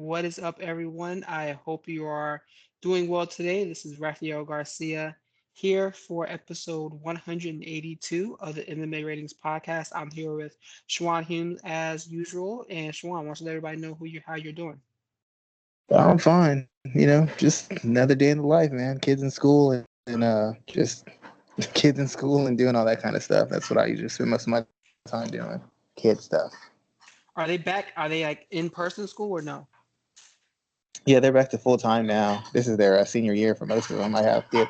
What is up, everyone? I hope you are doing well today. This is Raphael Garcia here for episode 182 of the MMA Ratings Podcast. I'm here with Schwan Humes as usual. And Schwan, wants to let everybody know how you're doing. I'm fine. Just another day in the life, man. Kids in school and just kids in school and doing all that kind of stuff. That's what I usually spend most of my time doing. Kid stuff. Are they back? Are they like in person school or no? Yeah, they're back to full time now. This is their senior year for most of them. I have the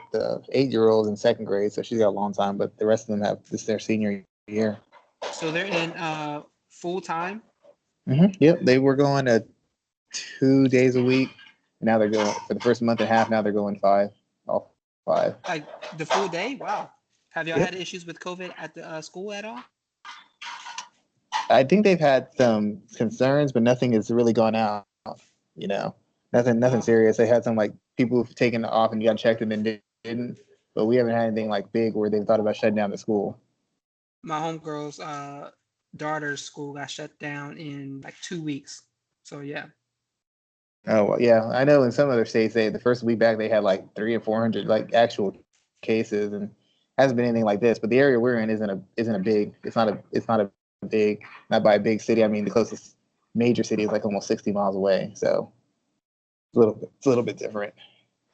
8-year-old in second grade, so she's got a long time, but the rest of them have this their senior year. So they're in full time? Yep, they were going 2 days a week. And now they're going for the first month and a half. Now they're going five, all five. Like the full day? Wow. Have y'all Yep. had issues with COVID at the school at all? I think they've had some concerns, but nothing has really gone out. You know, nothing Wow. serious. They had some like people who've taken off and got checked and then didn't. But we haven't had anything like big where they've thought about shutting down the school. My homegirl's daughter's school got shut down in like 2 weeks. So yeah. Oh well, yeah, I know in some other states they the first week back they had like 300 or 400 like actual cases and hasn't been anything like this. But the area we're in isn't a big. It's not a big, not by a big city. I mean the closest major city is like almost 60 miles away. So it's a little bit different.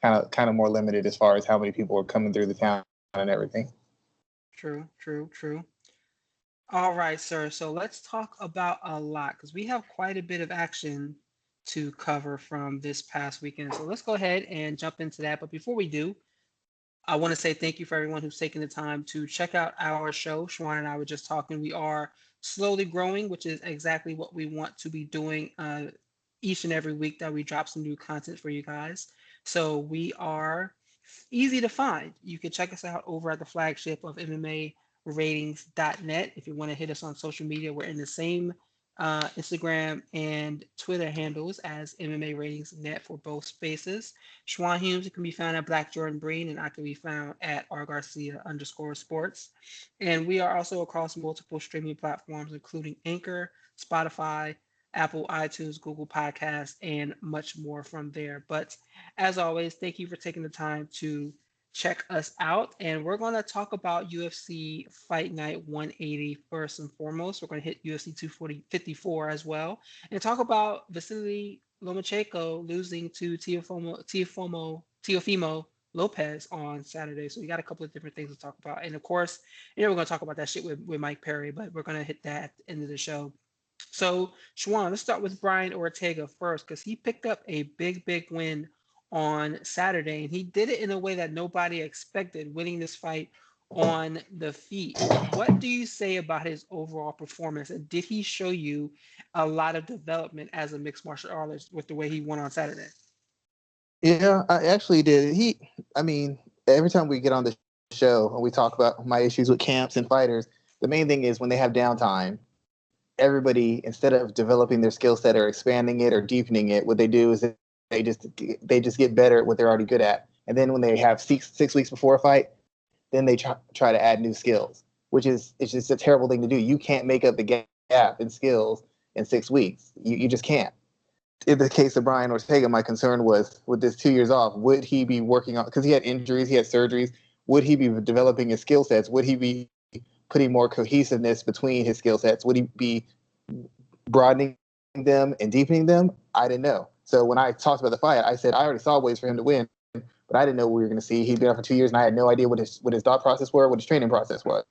Kind of more limited as far as how many people are coming through the town and everything. True, true, true. All right, sir. So let's talk about a lot because we have quite a bit of action to cover from this past weekend. So let's go ahead and jump into that. But before we do, I want to say thank you for everyone who's taken the time to check out our show. Shwan and I were just talking. We are slowly growing, which is exactly what we want to be doing each and every week that we drop some new content for you guys. So we are easy to find. You can check us out over at the flagship of MMAratings.net. If you want to hit us on social media, we're in the same Instagram and Twitter handles as MMA Ratings Net for both spaces. Schwan Humes can be found at Black Jordan Breen, and I can be found at R Garcia underscore sports. And we are also across multiple streaming platforms, including Anchor, Spotify, Apple, iTunes, Google Podcasts, and much more from there. But as always, thank you for taking the time to check us out. And we're going to talk about UFC Fight Night 180 first and foremost. We're going to hit UFC 254 as well and talk about Vasily Lomachenko losing to Teofimo Lopez on Saturday. So we got a couple of different things to talk about. And of course, we're going to talk about that shit with Mike Perry, but we're going to hit that at the end of the show. So, Schwan, let's start with Brian Ortega first because he picked up a big, big win on Saturday, and he did it in a way that nobody expected, winning this fight on the feet. What do you say about his overall performance, and did he show you a lot of development as a mixed martial artist with the way he won on Saturday? Yeah, I actually did. I mean, every time we get on the show and we talk about my issues with camps and fighters, the main thing is when they have downtime, everybody instead of developing their skill set or expanding it or deepening it, what they do is they just get better at what they're already good at. And then when they have six weeks before a fight, then they try to add new skills, which is it's just a terrible thing to do. You can't make up the gap in skills in 6 weeks. You just can't. In the case of Brian Ortega, my concern was with this 2 years off, would he be working on, because he had injuries, he had surgeries, would he be developing his skill sets? Would he be putting more cohesiveness between his skill sets? Would he be broadening them and deepening them? I didn't know. So when I talked about the fight, I said I already saw ways for him to win, but I didn't know what we were going to see. He'd been out for 2 years, and I had no idea what his thought process was, what his training process was.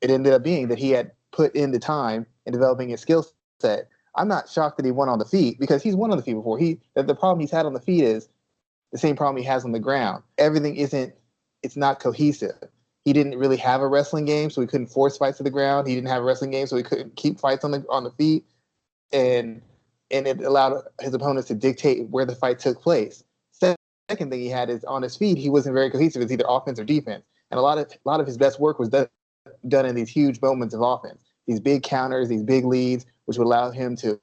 It ended up being that he had put in the time in developing his skill set. I'm not shocked that he won on the feet because he's won on the feet before. The problem he's had on the feet is the same problem he has on the ground. Everything it's not cohesive. He didn't really have a wrestling game, so he couldn't force fights to the ground. He didn't have a wrestling game, so he couldn't keep fights on the feet, and it allowed his opponents to dictate where the fight took place. Second thing he had is on his feet, he wasn't very cohesive. It's either offense or defense, and a lot of his best work was done in these huge moments of offense, these big counters, these big leads, which would allow him to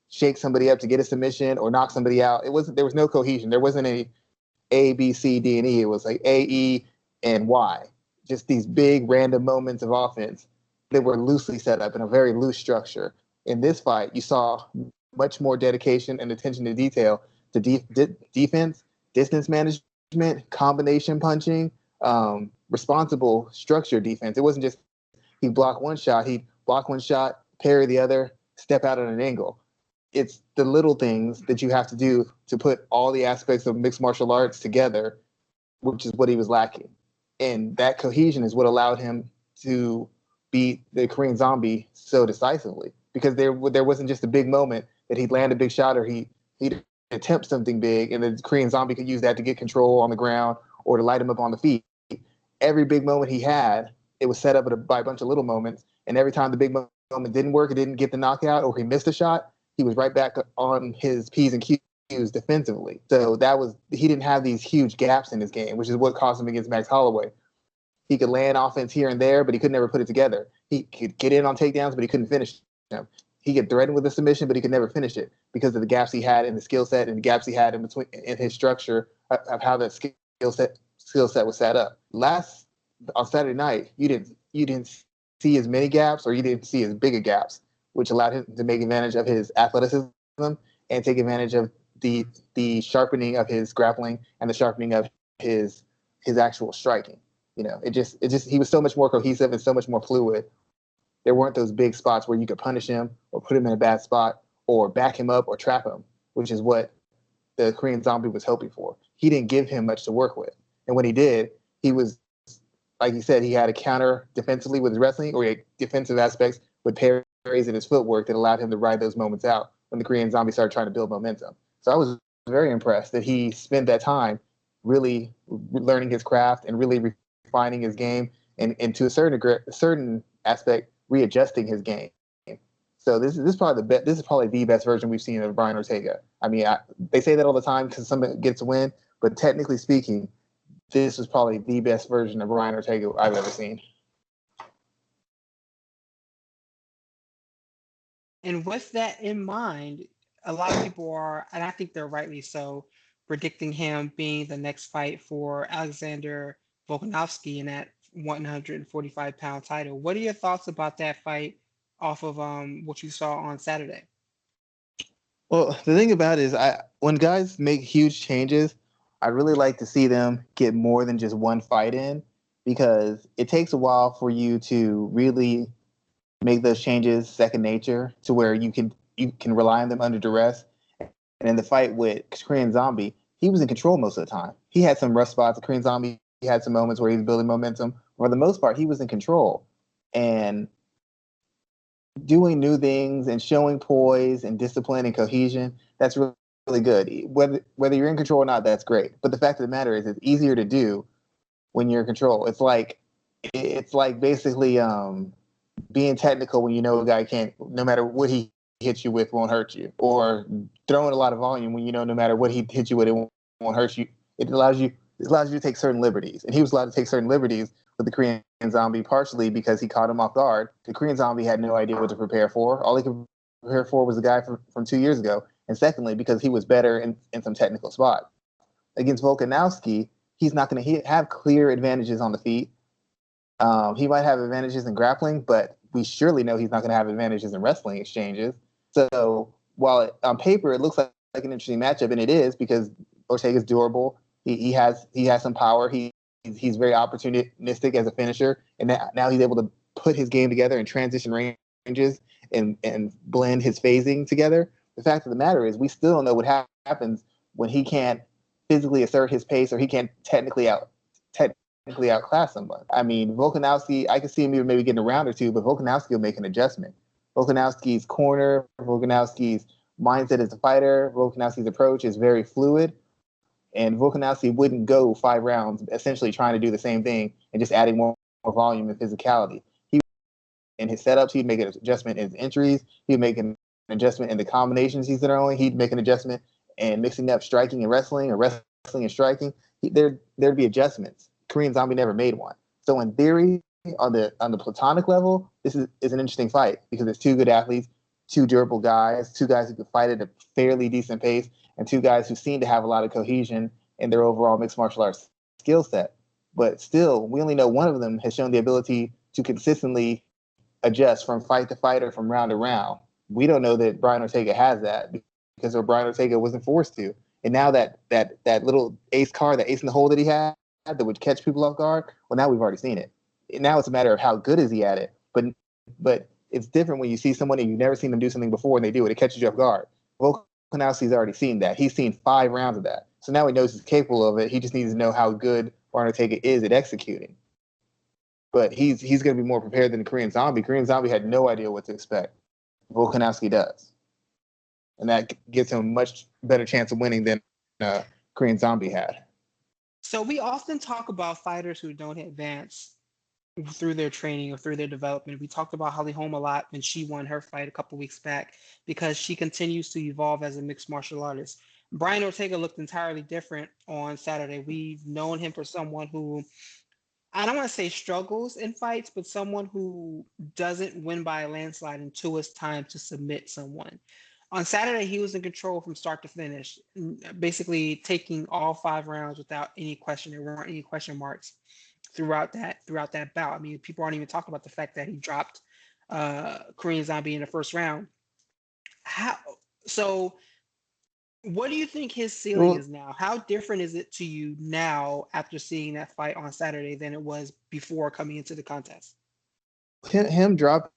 shake somebody up to get a submission or knock somebody out. There was no cohesion. There wasn't any A, B, C, D, and E. It was like A, E, and Y. Just these big random moments of offense that were loosely set up in a very loose structure. In this fight, you saw much more dedication and attention to detail to defense, distance management, combination punching, responsible structured defense. It wasn't just he'd block one shot, parry the other, step out at an angle. It's the little things that you have to do to put all the aspects of mixed martial arts together, which is what he was lacking. And that cohesion is what allowed him to beat the Korean Zombie so decisively, because there wasn't just a big moment that he'd land a big shot or he'd attempt something big, and the Korean Zombie could use that to get control on the ground or to light him up on the feet. Every big moment he had, it was set up by a bunch of little moments, and every time the big moment didn't work, it didn't get the knockout, or he missed a shot, he was right back on his P's and Q's defensively. So he didn't have these huge gaps in his game, which is what cost him against Max Holloway. He could land offense here and there, but he could never put it together. He could get in on takedowns, but he couldn't finish them. He could threaten with a submission, but he could never finish it because of the gaps he had in the skill set and the gaps he had in his structure of how that skill set was set up. On Saturday night, you didn't see as many gaps, or you didn't see as big of gaps, which allowed him to make advantage of his athleticism and take advantage of the sharpening of his grappling and the sharpening of his actual striking. He was so much more cohesive and so much more fluid. There weren't those big spots where you could punish him or put him in a bad spot or back him up or trap him, which is what the Korean Zombie was hoping for. He didn't give him much to work with. And when he did, he was, like you said, he had a counter defensively with his wrestling, or he had defensive aspects with parries and his footwork that allowed him to ride those moments out when the Korean Zombie started trying to build momentum. So I was very impressed that he spent that time really learning his craft and really refining his game, and to a certain aspect, readjusting his game. So this is probably the best version we've seen of Brian Ortega. I mean, they say that all the time because somebody gets a win, but technically speaking, this was probably the best version of Brian Ortega I've ever seen. And with that in mind, a lot of people are, and I think they're rightly so, predicting him being the next fight for Alexander Volkanovski in that 145-pound title. What are your thoughts about that fight off of what you saw on Saturday? Well, the thing about it is, when guys make huge changes, I really like to see them get more than just one fight in, because it takes a while for you to really make those changes second nature to where you can rely on them under duress. And in the fight with Korean Zombie, he was in control most of the time. He had some rough spots. The Korean Zombie, he had some moments where he was building momentum. For the most part, he was in control and doing new things and showing poise and discipline and cohesion. That's really, really good. Whether you're in control or not, that's great. But the fact of the matter is, it's easier to do when you're in control. It's like basically being technical when you know a guy can't, no matter what he hits you with, won't hurt you, or throwing a lot of volume when you know no matter what he hits you with, it won't hurt you. It allows you to take certain liberties, and he was allowed to take certain liberties with the Korean Zombie, partially because he caught him off guard. The Korean Zombie had no idea what to prepare for. All he could prepare for was the guy from 2 years ago, and secondly, because he was better in some technical spot. Against Volkanovski, he's not going to have clear advantages on the feet. He might have advantages in grappling, but we surely know he's not going to have advantages in wrestling exchanges. So while on paper it looks like an interesting matchup, and it is, because Ortega's durable, he has some power, he's very opportunistic as a finisher, and now he's able to put his game together and transition ranges and blend his phasing together. The fact of the matter is, we still don't know what happens when he can't physically assert his pace, or he can't technically outclass someone. I mean, Volkanovski, I can see him maybe getting a round or two, but Volkanovski will make an adjustment. Volkanovski's corner, Volkanovski's mindset as a fighter, Volkanovski's approach is very fluid, and Volkanovski wouldn't go 5 rounds essentially trying to do the same thing and just adding more volume and physicality. In his setups, he'd make an adjustment in his entries, he'd make an adjustment in the combinations he's throwing, he'd make an adjustment in mixing up striking and wrestling, or wrestling and striking. There'd be adjustments. Korean Zombie never made one. So in theory, on the platonic level, this is an interesting fight, because it's 2 good athletes, 2 durable guys, 2 guys who can fight at a fairly decent pace, and 2 guys who seem to have a lot of cohesion in their overall mixed martial arts skill set. But still, we only know one of them has shown the ability to consistently adjust from fight to fight or from round to round. We don't know that Brian Ortega has that because Brian Ortega wasn't forced to. And now that little ace card, that ace in the hole that he had that would catch people off guard, well, now we've already seen it. Now it's a matter of how good is he at it. But it's different when you see someone and you've never seen them do something before and they do it. It catches you off guard. Volkanovski's already seen that. He's seen 5 rounds of that. So now he knows he's capable of it. He just needs to know how good Brian Ortega is at executing. But he's going to be more prepared than the Korean Zombie. Korean Zombie had no idea what to expect. Volkanovski does. And that gives him a much better chance of winning than Korean Zombie had. So we often talk about fighters who don't advance through their training or through their development. We talked about Holly Holm a lot when she won her fight a couple weeks back because she continues to evolve as a mixed martial artist. Brian Ortega looked entirely different on Saturday. We've known him for someone who, I don't want to say struggles in fights, but someone who doesn't win by a landslide until it's time to submit someone. On Saturday, he was in control from start to finish, basically taking all 5 rounds without any question. There weren't any question marks throughout that bout. I mean, people aren't even talking about the fact that he dropped Korean Zombie in the first round. So what do you think his ceiling is now? How different is it to you now after seeing that fight on Saturday than it was before coming into the contest? Him dropping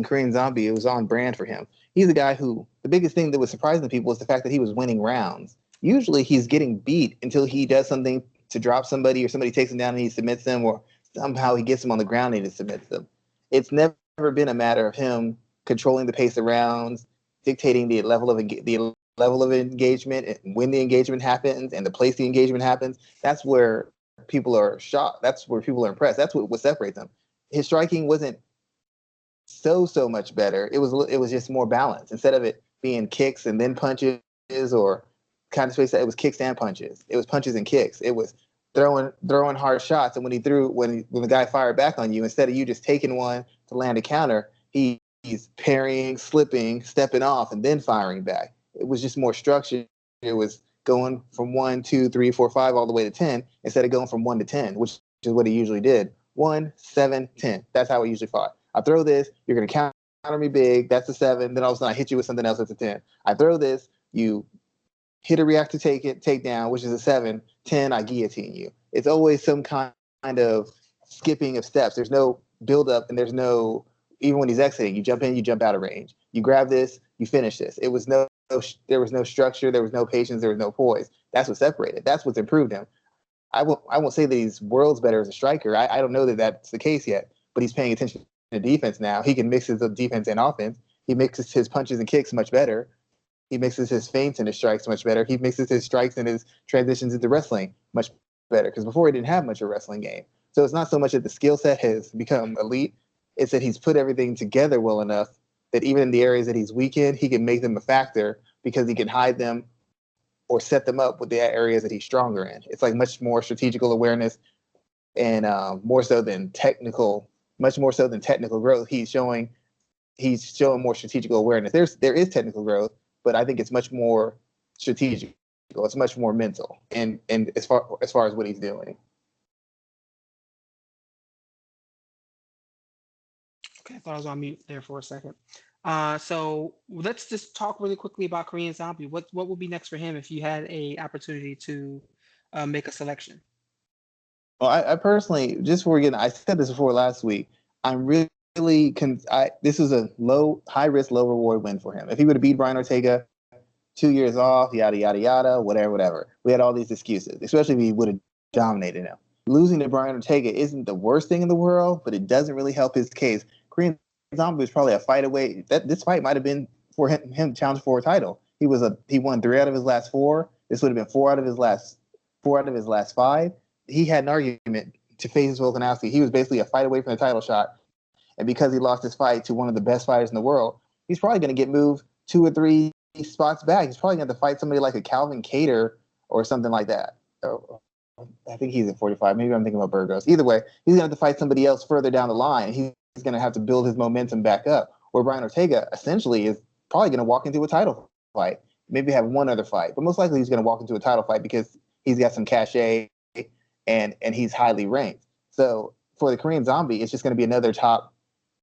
Korean Zombie, it was on brand for him. He's a guy who, the biggest thing that was surprising people was the fact that he was winning rounds. Usually he's getting beat until he does something to drop somebody or somebody takes him down and he submits them, or somehow he gets him on the ground and he submits them. It's never been a matter of him controlling the pace of rounds, dictating the level of engagement, and when the engagement happens and the place the engagement happens. That's where people are shocked. That's where people are impressed. That's what separates them. His striking wasn't so much better. It was just more balanced. Instead of it being kicks and then punches or kind of space, it was kicks and punches. It was punches and kicks. It was throwing hard shots. And when the guy fired back on you, instead of you just taking one to land a counter, he's parrying, slipping, stepping off, and then firing back. It was just more structured. It was going from 1, 2, 3, 4, 5 all the way to 10 instead of going from 1 to 10, which is what he usually did. 1, 7, 10. That's how he usually fought. I throw this, you're going to counter me big. That's a 7. Then all of a sudden I hit you with something else. That's a 10. I throw this, you hit a reactor take down, which is a 7. 10, I guillotine you. It's always some kind of skipping of steps. There's no build up, and there's no, even when he's exiting, you jump in, you jump out of range. You grab this, you finish this. There was no structure, there was no patience, there was no poise. That's what separated. That's what's improved him. I won't say that he's worlds better as a striker. I don't know that that's the case yet, but he's paying attention to defense now. He can mix his defense and offense. He mixes his punches and kicks much better. He mixes his feints and his strikes much better. He mixes his strikes and his transitions into wrestling much better, because before he didn't have much of a wrestling game. So it's not so much that the skill set has become elite. It's that he's put everything together well enough that even in the areas that he's weak in, he can make them a factor because he can hide them or set them up with the areas that he's stronger in. It's like much more strategical awareness and much more so than technical growth. He's showing more strategical awareness. There is technical growth, but I think it's much more strategic. It's much more mental, and as far as what he's doing. Okay, I thought I was on mute there for a second. So let's just talk really quickly about Korean Zombie. What would be next for him if you had a opportunity to make a selection? Well, I personally, just before again, I said this before last week. I'm really this is a high risk, low reward win for him. If he would have beat Brian Ortega, 2 years off, yada yada yada, whatever. We had all these excuses, especially if he would have dominated him. Losing to Brian Ortega isn't the worst thing in the world, but it doesn't really help his case. Korean Zombie was probably a fight away. This fight might have been for him challenge for a title. He won 3 out of his last 4. This would have been 4 out of his last 5. He had an argument to face Volkanovski. He was basically a fight away from the title shot. And because he lost his fight to one of the best fighters in the world, he's probably going to get moved 2 or 3 spots back. He's probably going to fight somebody like a Calvin Kattar or something like that. I think he's at 45. Maybe I'm thinking about Burgos. Either way, he's going to have to fight somebody else further down the line. He's going to have to build his momentum back up. Where Brian Ortega essentially is probably going to walk into a title fight. Maybe have one other fight, but most likely he's going to walk into a title fight because he's got some cachet and he's highly ranked. So for the Korean Zombie, it's just going to be another top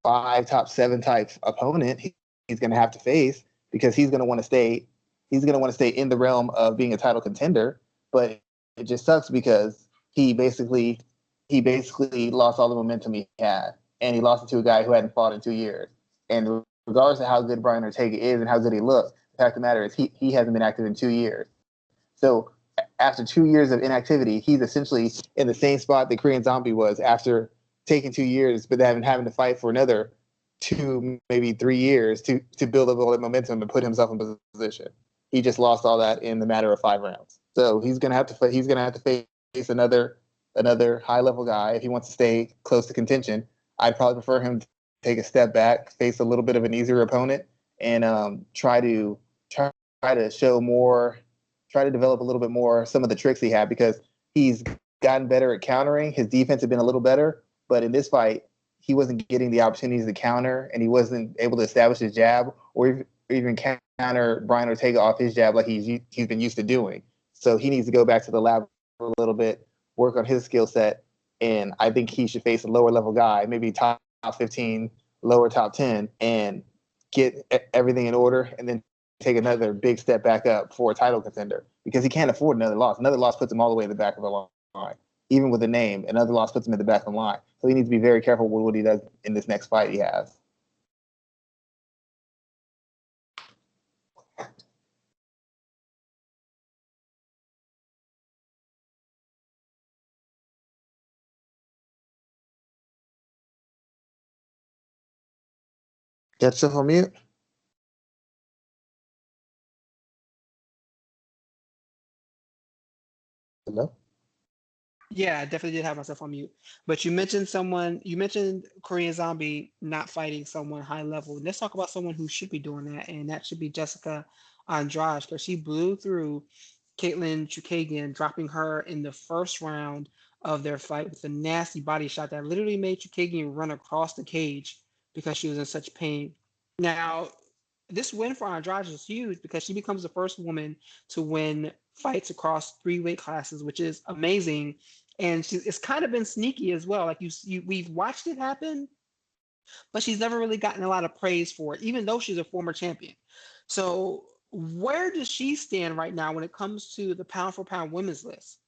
5, top 7 type opponent. he's going to have to face because he's going to want to stay. He's going to want to stay in the realm of being a title contender, but it just sucks because he basically lost all the momentum he had, and he lost it to a guy who hadn't fought in 2 years. And regardless of how good Brian Ortega is and how good he looks, the fact of the matter is he hasn't been active in 2 years. So after 2 years of inactivity, he's essentially in the same spot that Korean Zombie was after taking 2 years, but having to fight for another 2, maybe 3 years to build up all that momentum and put himself in position. He just lost all that in the matter of 5 rounds. So he's gonna have to face another high level guy if he wants to stay close to contention. I'd probably prefer him to take a step back, face a little bit of an easier opponent, and try to show more, try to develop a little bit more some of the tricks he had, because he's gotten better at countering. His defense had been a little better, but in this fight, he wasn't getting the opportunities to counter, and he wasn't able to establish his jab or even counter Brian Ortega off his jab like he's been used to doing. So he needs to go back to the lab a little bit, work on his skill set, and I think he should face a lower level guy, maybe top 15, lower top 10, and get everything in order, and then take another big step back up for a title contender, because he can't afford another loss. Another loss puts him all the way in the back of the line. Even with the name, another loss puts him in the back of the line. So he needs to be very careful with what he does in this next fight he has. Got yourself on mute? Hello? Yeah, I definitely did have myself on mute. But you mentioned Korean Zombie not fighting someone high level. Let's talk about someone who should be doing that, and that should be Jessica Andrade, because she blew through Caitlin Chukagian, dropping her in the first round of their fight with a nasty body shot that literally made Chukagian run across the cage because she was in such pain. Now, this win for Andrade is huge because she becomes the first woman to win fights across 3 weight classes, which is amazing. And it's kind of been sneaky as well. Like we've watched it happen, but she's never really gotten a lot of praise for it, even though she's a former champion. So where does she stand right now when it comes to the pound for pound women's list?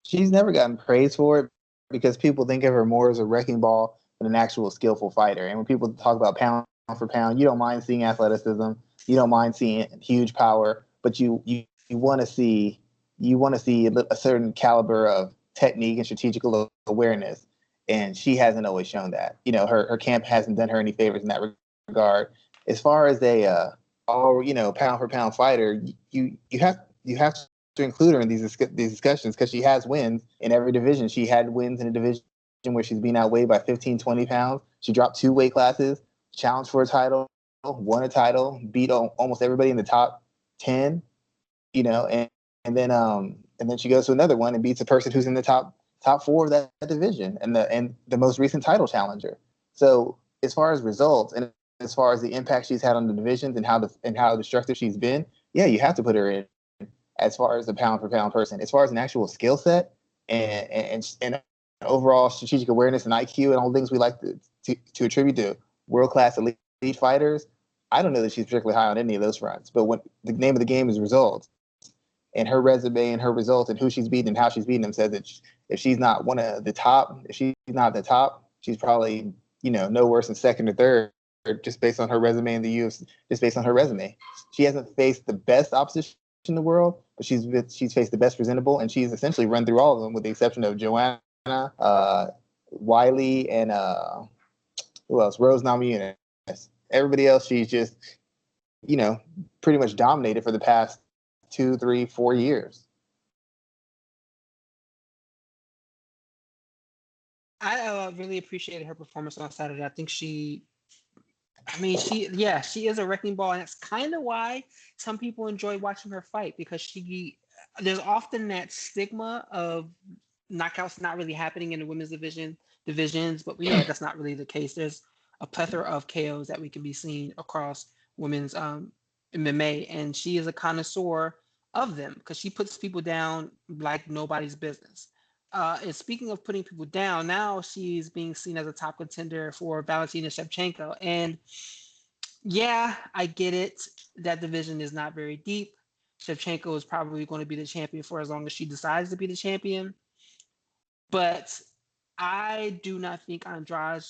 She's never gotten praise for it because people think of her more as a wrecking ball than an actual skillful fighter. And when people talk about pound for pound, you don't mind seeing athleticism, you don't mind seeing huge power, but you want to see a certain caliber of technique and strategical awareness. And she hasn't always shown that. Her camp hasn't done her any favors in that regard. As far as pound for pound fighter, you have to include her in these discussions because she has wins in every division. She had wins in a division where she's being outweighed by 15, 20 pounds. She dropped 2 weight classes, challenged for a title, won a title, beat almost everybody in the top 10, and then she goes to another one and beats a person who's in the top 4 of that division and the most recent title challenger. So as far as results and as far as the impact she's had on the divisions and how destructive she's been, yeah, you have to put her in as far as a pound for pound person. As far as an actual skill set and overall strategic awareness and IQ and all the things we like to attribute to world class elite fighters, I don't know that she's particularly high on any of those fronts. But when the name of the game is results, and her resume and her results and who she's beaten and how she's beaten them says that if she's not one of the top, if she's not the top, she's probably no worse than second or third, just based on her resume in the UFC. Just based on her resume, she hasn't faced the best opposition in the world, but she's faced the best presentable, and she's essentially run through all of them with the exception of Joanna, Wiley, and who else? Rose Namajunas. Everybody else, she's just pretty much dominated for the past 2, 3, 4 years. I really appreciated her performance on Saturday. I think she is a wrecking ball, and that's kind of why some people enjoy watching her fight, because there's often that stigma of knockouts not really happening in the women's divisions, but we know that's not really the case. There's a plethora of KOs that we can be seen across women's MMA, and she is a connoisseur of them because she puts people down like nobody's business. And speaking of putting people down, now she's being seen as a top contender for Valentina Shevchenko. And Yeah, I get it. That division is not very deep. Shevchenko is probably going to be the champion for as long as she decides to be the champion. But I do not think Andrade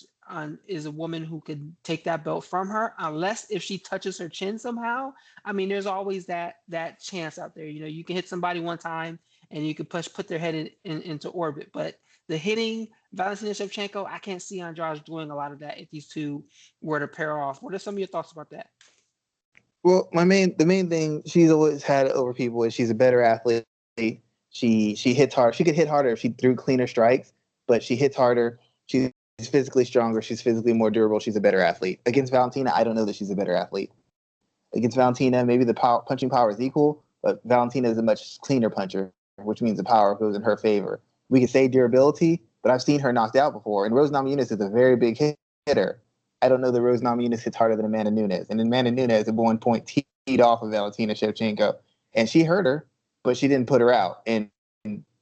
is a woman who could take that belt from her unless if she touches her chin somehow. I mean, there's always that chance out there. You know, you can hit somebody one time and you can put their head into orbit. But the hitting Valentina Shevchenko, I can't see Andrade doing a lot of that if these two were to pair off. What are some of your thoughts about that? Well, the main thing she's always had over people is she's a better athlete. She hits hard. She could hit harder if she threw cleaner strikes, but she hits harder. She's physically stronger. She's physically more durable. She's a better athlete. Against Valentina, I don't know that she's a better athlete. Against Valentina, maybe the punching power is equal, but Valentina is a much cleaner puncher, which means the power goes in her favor. We could say durability, but I've seen her knocked out before. And Rose Namajunas is a very big hitter. I don't know that Rose Namajunas hits harder than Amanda Nunes. And Amanda Nunes at one point teed off of Valentina Shevchenko. And she hurt her, but she didn't put her out. And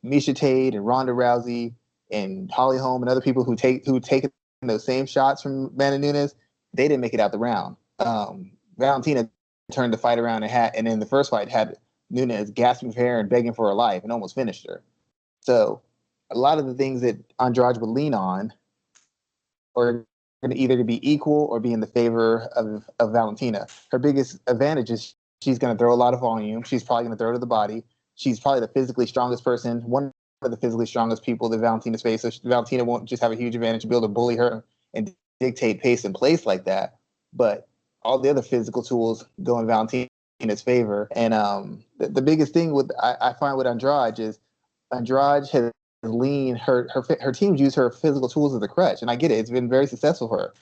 Misha Tate and Ronda Rousey and Holly Holm and other people who taken those same shots from Amanda Nunes, they didn't make it out the round. Valentina turned the fight around and in the first fight had Nunes gasping for air and begging for her life and almost finished her. So a lot of the things that Andrade would lean on are going to either be equal or be in the favor of Valentina. Her biggest advantage is she's going to throw a lot of volume. She's probably going to throw to the body. She's probably the physically strongest person, one of the physically strongest people that Valentina's faced. So Valentina won't just have a huge advantage to be able to bully her and dictate pace and place like that. But all the other physical tools go in Valentina's favor. And the biggest thing I find with Andrade is Andrade has lean her teams use her physical tools as a crutch, and I get it. It's been very successful for her.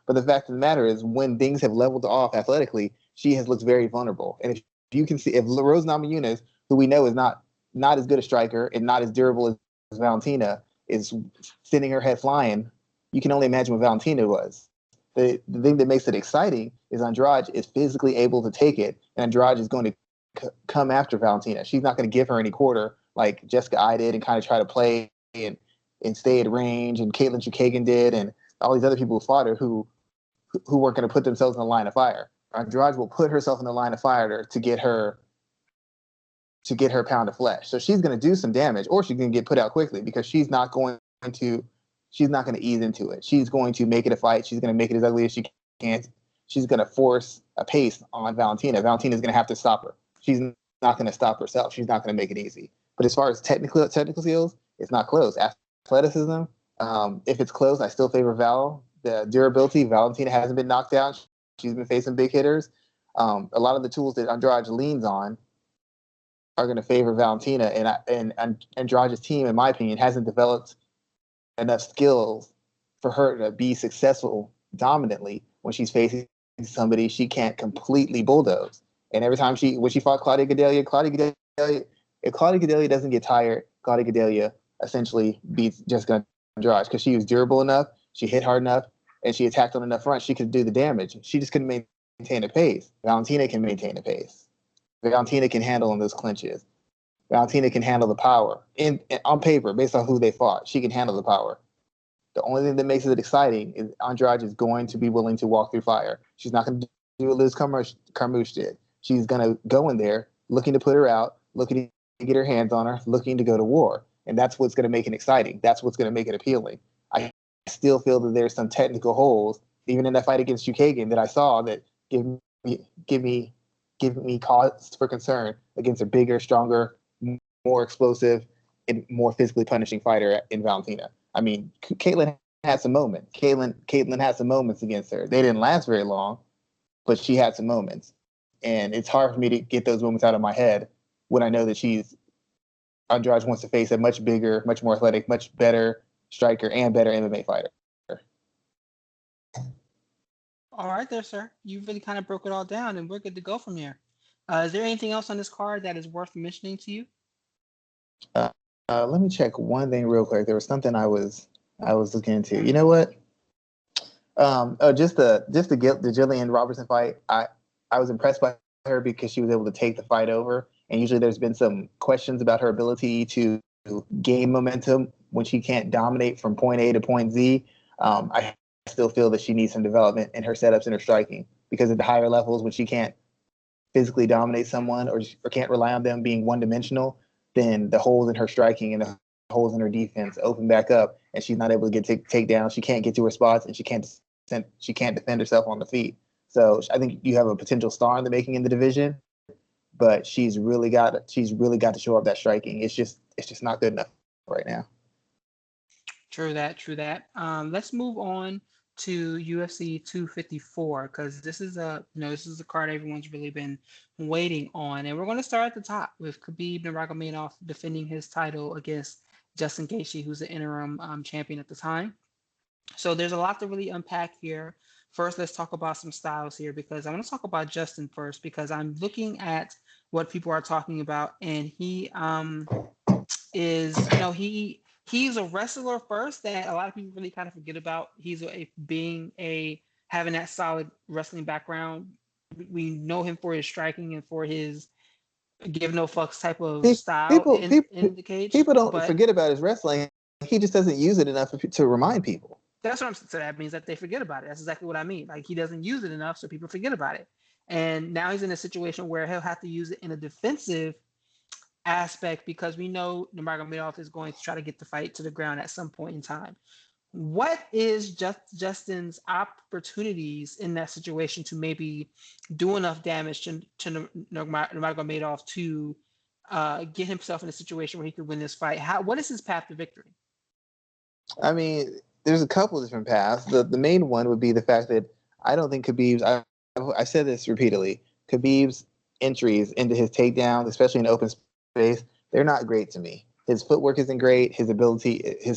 But the fact of the matter is, when things have leveled off athletically, she has looked very vulnerable. And if you can see, if Rose Namajunas, who we know is not as good a striker and not as durable as Valentina, is sending her head flying, you can only imagine what Valentina was. The thing that makes it exciting is Andrade is physically able to take it, and Andrade is going to come after Valentina. She's not going to give her any quarter like Jessica I did and kind of try to play and stay at range, and Caitlin Chukagan did, and all these other people who fought her who weren't going to put themselves in the line of fire. Andrade will put herself in the line of fire to get her pound of flesh. So she's going to do some damage, or she's going to get put out quickly because she's not going to ease into it. She's going to make it a fight. She's going to make it as ugly as she can. She's going to force a pace on Valentina. Valentina's going to have to stop her. She's not going to stop herself. She's not going to make it easy. But as far as technical skills, it's not close. Athleticism, if it's close, I still favor Val. The durability, Valentina hasn't been knocked out. She's been facing big hitters. A lot of the tools that Andrade leans on are going to favor Valentina, and Andrade's team, in my opinion, hasn't developed enough skills for her to be successful dominantly when she's facing somebody she can't completely bulldoze. And every time when she fought Claudia Gadelha, if Claudia Gadelha doesn't get tired, Claudia Gadelha essentially beats Jessica Andrade because she was durable enough, she hit hard enough, and she attacked on enough front. She could do the damage. She just couldn't maintain a pace. Valentina can maintain a pace. Valentina can handle in those clinches. Valentina can handle the power. On paper, based on who they fought, she can handle the power. The only thing that makes it exciting is Andrade is going to be willing to walk through fire. She's not going to do what Liz Carmouche did. She's going to go in there looking to put her out, looking to get her hands on her, looking to go to war. And that's what's going to make it exciting. That's what's going to make it appealing. I still feel that there's some technical holes, even in that fight against Chukagan that I saw, that give me cause for concern against a bigger, stronger, more explosive, and more physically punishing fighter in Valentina. I mean, Caitlin had some moments. Caitlin had some moments against her. They didn't last very long, but she had some moments. And it's hard for me to get those moments out of my head when I know that Andrade wants to face a much bigger, much more athletic, much better striker and better MMA fighter. All right, there, sir. You really kind of broke it all down, and we're good to go from here. Is there anything else on this card that is worth mentioning to you? Let me check one thing real quick. There was something I was looking into. You know what? Just the Jillian Robertson fight. I was impressed by her because she was able to take the fight over. And usually there's been some questions about her ability to gain momentum when she can't dominate from point A to point Z. I still feel that she needs some development in her setups and her striking because at the higher levels, when she can't physically dominate someone or can't rely on them being one-dimensional, then the holes in her striking and the holes in her defense open back up, and she's not able to get takedown. She can't get to her spots, and she can't defend herself on the feet. So I think you have a potential star in the making in the division, but she's really got to show up that striking. It's just not good enough right now. True that. True that. Let's move on to UFC 254 because this is a card everyone's really been waiting on, and we're going to start at the top with Khabib Nurmagomedov defending his title against Justin Gaethje, who's the interim champion at the time. So there's a lot to really unpack here. First, let's talk about some styles here because I want to talk about Justin first because I'm looking at what people are talking about, and he is he's a wrestler first that a lot of people really kind of forget about. He's having that solid wrestling background. We know him for his striking and for his give no fucks type of style in the cage. People don't forget about his wrestling. He just doesn't use it enough to remind people. That's what I'm saying. So that means that they forget about it. That's exactly what I mean. Like he doesn't use it enough, so people forget about it. And now he's in a situation where he'll have to use it in a defensive aspect because we know Nurmagomedov is going to try to get the fight to the ground at some point in time. What is Justin's opportunities in that situation to maybe do enough damage to Nurmagomedov to get himself in a situation where he could win this fight? What is his path to victory? I mean, there's a couple of different paths. The main one would be the fact that I don't think Khabib's. I said this repeatedly. Khabib's entries into his takedowns, especially in open space, they're not great to me. His footwork isn't great. His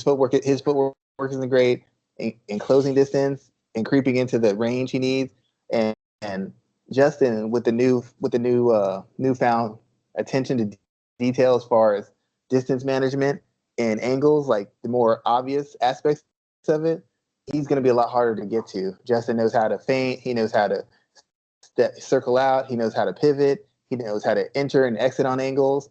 footwork isn't great in closing distance and creeping into the range he needs. And Justin, with the newfound attention to detail as far as distance management and angles, like the more obvious aspects of it, he's going to be a lot harder to get to. Justin knows how to feint. He knows how to circle out. He knows how to pivot. He knows how to enter and exit on angles.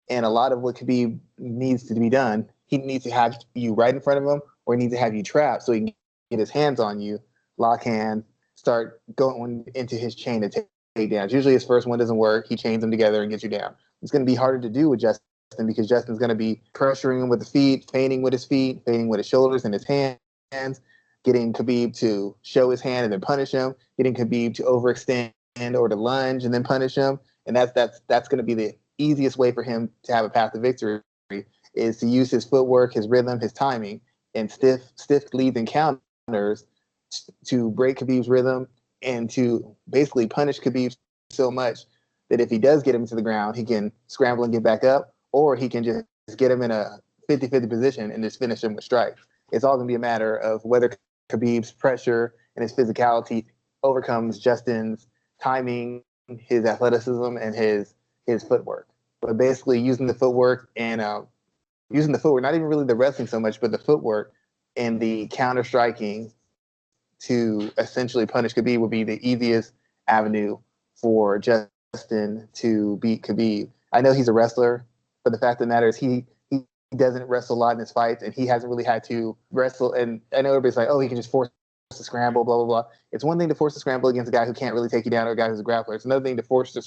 And a lot of what Khabib needs to be done, he needs to have you right in front of him, or he needs to have you trapped so he can get his hands on you, lock hands, start going into his chain of takedowns. Usually his first one doesn't work. He chains them together and gets you down. It's going to be harder to do with Justin because Justin's going to be pressuring him with the feet, feinting with his feet, feinting with his shoulders and his hands, getting Khabib to show his hand and then punish him, getting Khabib to overextend or to lunge and then punish him. And that's going to be the easiest way for him to have a path to victory is to use his footwork, his rhythm, his timing, and stiff leads and counters to break Khabib's rhythm and to basically punish Khabib so much that if he does get him to the ground, he can scramble and get back up, or he can just get him in a 50-50 position and just finish him with strikes. It's all going to be a matter of whether Khabib's pressure and his physicality overcomes Justin's timing, his athleticism, and his footwork. But basically using the footwork, not even really the wrestling so much, but the footwork and the counter striking to essentially punish Khabib would be the easiest avenue for Justin to beat Khabib. I know he's a wrestler, but the fact of the matter is he doesn't wrestle a lot in his fights, and he hasn't really had to wrestle. And I know everybody's like, oh, he can just force the scramble, blah, blah, blah. It's one thing to force the scramble against a guy who can't really take you down or a guy who's a grappler. It's another thing to force the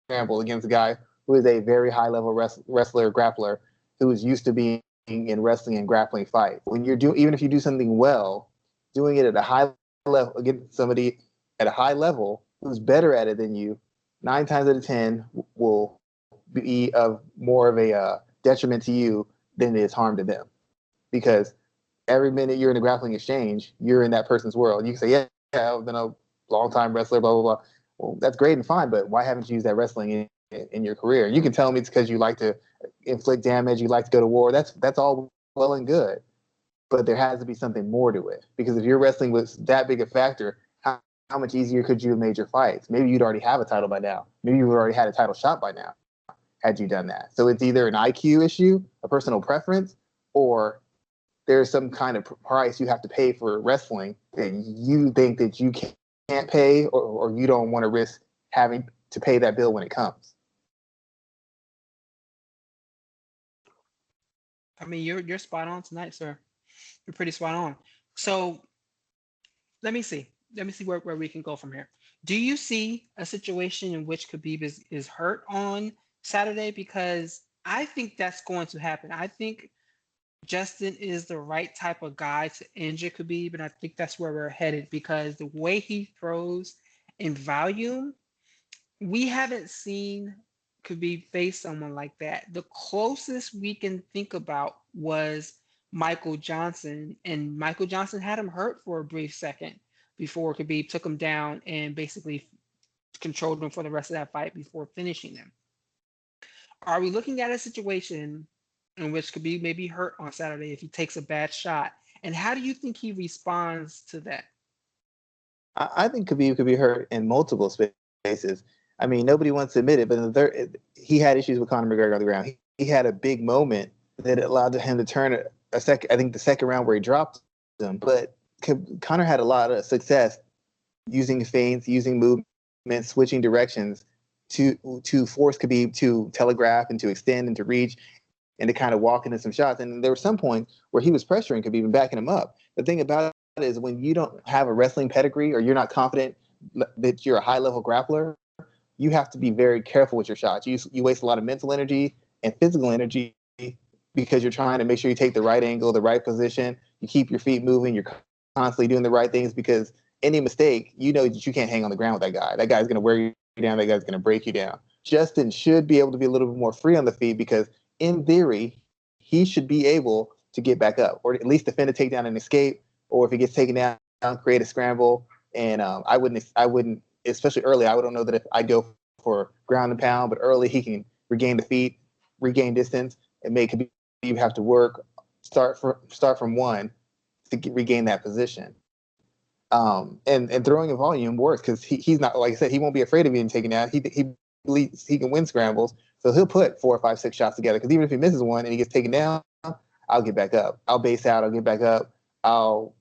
scramble against a guy who is a very high-level wrestler, grappler, who is used to being in wrestling and grappling fights. When even if you do something well, doing it at a high level against somebody at a high level who's better at it than you, 9 times out of 10 will be of more of a detriment to you than it is harm to them. Because every minute you're in a grappling exchange, you're in that person's world. You can say, yeah, I've been a long-time wrestler, blah, blah, blah. Well, that's great and fine, but why haven't you used that wrestling in your career? You can tell me it's because you like to inflict damage, you like to go to war. That's all well and good. But there has to be something more to it. Because if your wrestling was that big a factor, how much easier could you have made your fights? Maybe you'd already have a title by now. Maybe you already had a title shot by now had you done that. So it's either an IQ issue, a personal preference, or there's some kind of price you have to pay for wrestling that you think that you can't pay, or you don't want to risk having to pay that bill when it comes. I mean, you're spot on tonight, sir. You're pretty spot on. So let me see where we can go from here. Do you see a situation in which Khabib is hurt on Saturday? Because I think that's going to happen. I think Justin is the right type of guy to injure Khabib, and I think that's where we're headed because the way he throws in volume, we haven't seen Khabib face someone like that. The closest we can think about was Michael Johnson, and Michael Johnson had him hurt for a brief second before Khabib took him down and basically controlled him for the rest of that fight before finishing him. Are we looking at a situation in which Khabib may be hurt on Saturday if he takes a bad shot? And how do you think he responds to that? I think Khabib could be hurt in multiple spaces. I mean, nobody wants to admit it, but in the third, he had issues with Conor McGregor on the ground. He had a big moment that allowed him to turn a second. I think the second round where he dropped him, but Conor had a lot of success using feints, using movement, switching directions to force Khabib to telegraph and to extend and to reach and to kind of walk into some shots. And there were some points where he was pressuring Khabib and backing him up. The thing about it is when you don't have a wrestling pedigree or you're not confident that you're a high-level grappler, you have to be very careful with your shots. You waste a lot of mental energy and physical energy because you're trying to make sure you take the right angle, the right position. You keep your feet moving. You're constantly doing the right things because any mistake, you know that you can't hang on the ground with that guy. That guy's going to wear you down. That guy's going to break you down. Justin should be able to be a little bit more free on the feet because, in theory, he should be able to get back up or at least defend a takedown and escape. Or if he gets taken down, create a scramble. And I wouldn't, especially early. I don't know that if I go for ground and pound, but early he can regain the feet, regain distance, and make you have to work, start from one to regain that position. And throwing in volume works because he's not, like I said, he won't be afraid of being taken out. He believes he can win scrambles, so he'll put 4 or 5, 6 shots together. Because even if he misses one and he gets taken down, I'll get back up. I'll base out. I'll get back up. I'll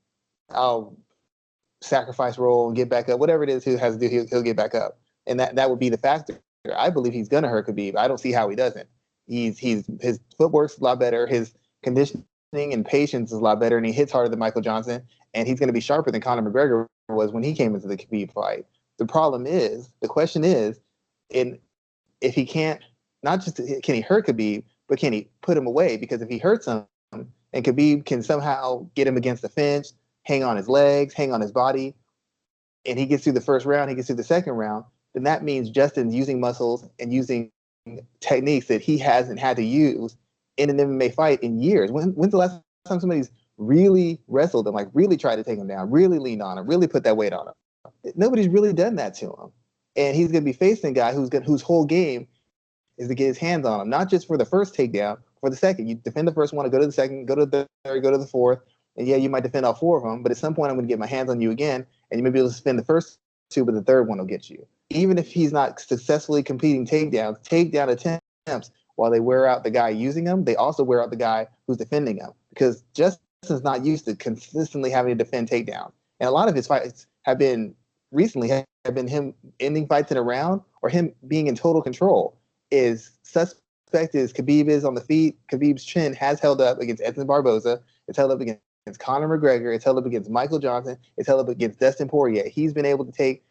sacrifice roll and get back up. Whatever it is he has to do, he'll get back up, and that would be the factor. I believe he's gonna hurt Khabib. I don't see how he doesn't. His footwork's a lot better. His conditioning and patience is a lot better, and he hits harder than Michael Johnson. And he's going to be sharper than Conor McGregor was when he came into the Khabib fight. The question is, if he can't, not just can he hurt Khabib, but can he put him away? Because if he hurts him and Khabib can somehow get him against the fence, hang on his legs, hang on his body, and he gets through the first round, he gets through the second round, then that means Justin's using muscles and using techniques that he hasn't had to use in an MMA fight in years. When's the last time somebody's really wrestled him, like really tried to take him down, really leaned on him, really put that weight on him? Nobody's really done that to him. And he's going to be facing a guy whose whole game is to get his hands on him, not just for the first takedown, for the second. You defend the first one, go to the second, go to the third, go to the fourth. And yeah, you might defend all 4 of them, but at some point I'm going to get my hands on you again, and you may be able to defend the first 2, but the third one will get you. Even if he's not successfully completing takedown attempts, while they wear out the guy using them, they also wear out the guy who's defending him because Justin's not used to consistently having to defend takedowns. And a lot of his fights have been him ending fights in a round or him being in total control. Is suspect as Khabib is on the feet, Khabib's chin has held up against Edson Barboza. It's held up against Conor McGregor. It's held up against Michael Johnson. It's held up against Dustin Poirier. He's been able to take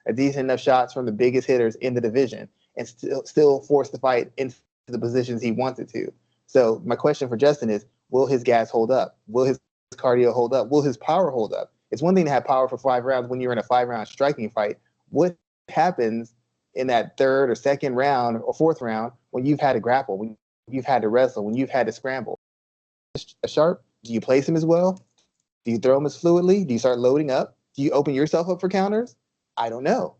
a decent enough shots from the biggest hitters in the division and still force the fight into the positions he wanted to. So my question for Justin is, will his gas hold up? Will his cardio hold up? Will his power hold up? It's one thing to have power for 5 rounds when you're in a 5-round striking fight. What happens in that third or second round or fourth round when you've had to grapple, when you've had to wrestle, when you've had to scramble? Sharp? Do you place him as well? Do you throw him as fluidly? Do you start loading up? Do you open yourself up for counters? I don't know.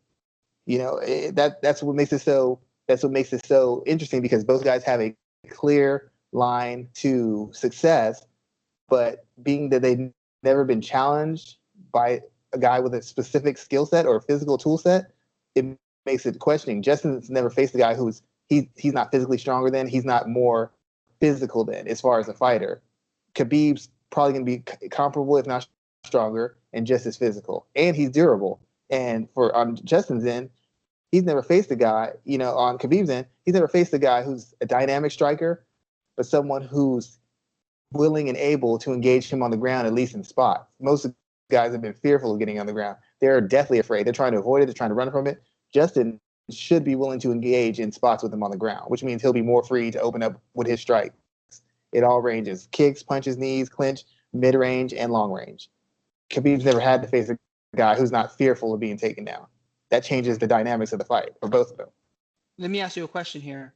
That's what makes it so interesting because both guys have a clear line to success, but being that they've never been challenged by a guy with a specific skill set or physical tool set, it makes it questioning. Justin's never faced a guy he's not physically stronger than, he's not more physical than as far as a fighter. Khabib's probably going to be comparable, if not stronger, and just as physical. And he's durable. And on Justin's end, he's never faced a guy, on Khabib's end, he's never faced a guy who's a dynamic striker, but someone who's willing and able to engage him on the ground, at least in spots. Most of the guys have been fearful of getting on the ground. they're deathly afraid. They're trying to avoid it. They're trying to run from it. Justin should be willing to engage in spots with him on the ground, which means he'll be more free to open up with his strikes. It all ranges: kicks, punches, knees, clinch, mid range, and long range. Khabib's never had to face a guy who's not fearful of being taken down. That changes the dynamics of the fight for both of them. Let me ask you a question here.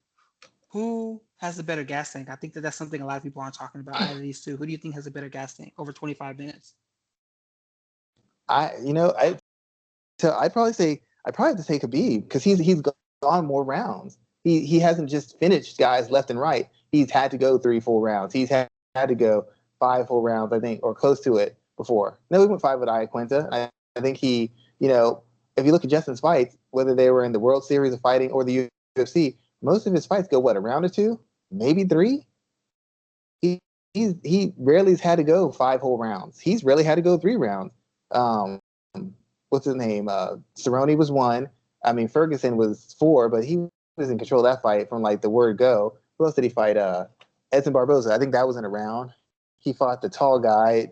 Who has the better gas tank? I think that's something a lot of people aren't talking about out of these two. Who do you think has a better gas tank over 25 minutes? I'd probably have to say Khabib because he's gone more rounds. He hasn't just finished guys left and right. He's had to go 3 full rounds. He's had to go 5 full rounds, I think, or close to it before. No, he went 5 with Iaquinta. I think he, if you look at Justin's fights, whether they were in the World Series of Fighting or the UFC, most of his fights go a round or 2, maybe 3. He rarely has had to go 5 whole rounds. He's rarely had to go 3 rounds. What's his name? Cerrone was 1. I mean, Ferguson was 4, but he was in control of that fight from like the word go. Who else did he fight? Edson Barboza. I think that was in a round. He fought the tall guy,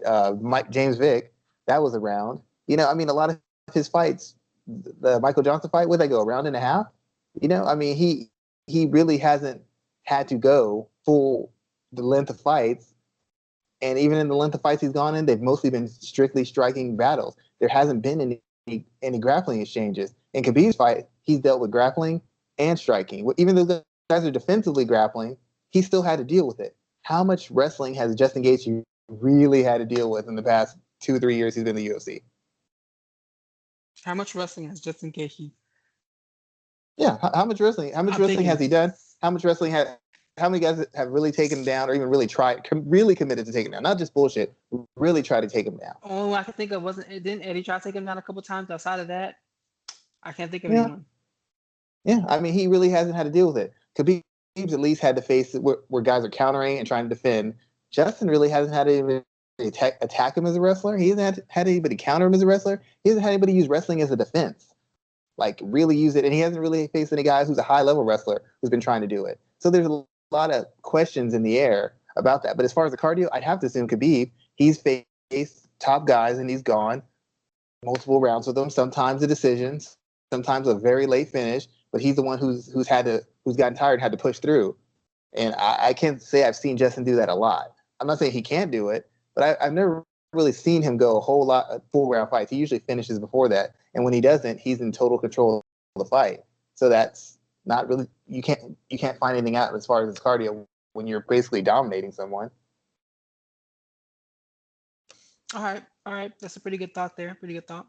James Vick. That was a round. A lot of his fights, the Michael Johnson fight, would they go a round and a half? He really hasn't had to go full the length of fights. And even in the length of fights he's gone in, they've mostly been strictly striking battles. There hasn't been any grappling exchanges. In Khabib's fight, he's dealt with grappling and striking. Even though the guys are defensively grappling, he still had to deal with it. How much wrestling has Justin Gaethje really had to deal with in the past 2-3 years he's been in the UFC? How much wrestling has Justin Gaethje? Yeah, how much wrestling has he done? How many guys have really taken him down or even really really committed to taking him down? Not just bullshit, really try to take him down. Only I can think of didn't Eddie try to take him down a couple times? Outside of that, I can't think of anyone. Yeah, he really hasn't had to deal with it. Khabib's at least had to face it where guys are countering and trying to defend. Justin really hasn't had to attack him as a wrestler. He hasn't had anybody counter him as a wrestler. He hasn't had anybody use wrestling as a defense. Like, really use it. And he hasn't really faced any guy who's a high-level wrestler who's been trying to do it. So there's a lot of questions in the air about that. But as far as the cardio, I'd have to assume Khabib, he's faced top guys and he's gone multiple rounds with them, sometimes a decision, sometimes a very late finish, but he's the one who's gotten tired and had to push through. And I can't say I've seen Justin do that a lot. I'm not saying he can't do it, but I've never really seen him go a whole lot of full round fights. He usually finishes before that. And when he doesn't, he's in total control of the fight. So that's not really, you can't find anything out as far as his cardio when you're basically dominating someone. All right. That's a pretty good thought there. Pretty good thought.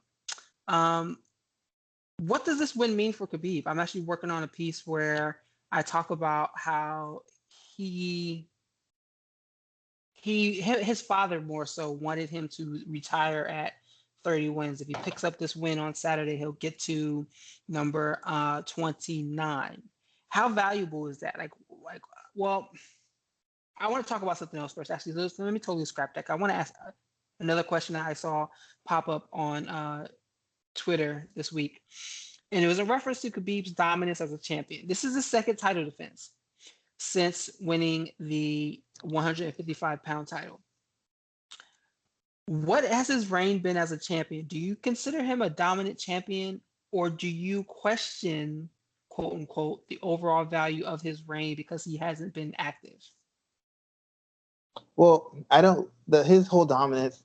What does this win mean for Khabib? I'm actually working on a piece where I talk about how his father more so wanted him to retire at 30 wins. If he picks up this win on Saturday, he'll get to number 29. How valuable is that? Well, I want to talk about something else first. Actually, let me totally scrap that. I want to ask another question that I saw pop up on Twitter this week. And it was in reference to Khabib's dominance as a champion. This is his second title defense since winning the 155-pound title. What has his reign been as a champion? Do you consider him a dominant champion, or do you question, quote unquote, the overall value of his reign because he hasn't been active? Well, his whole dominance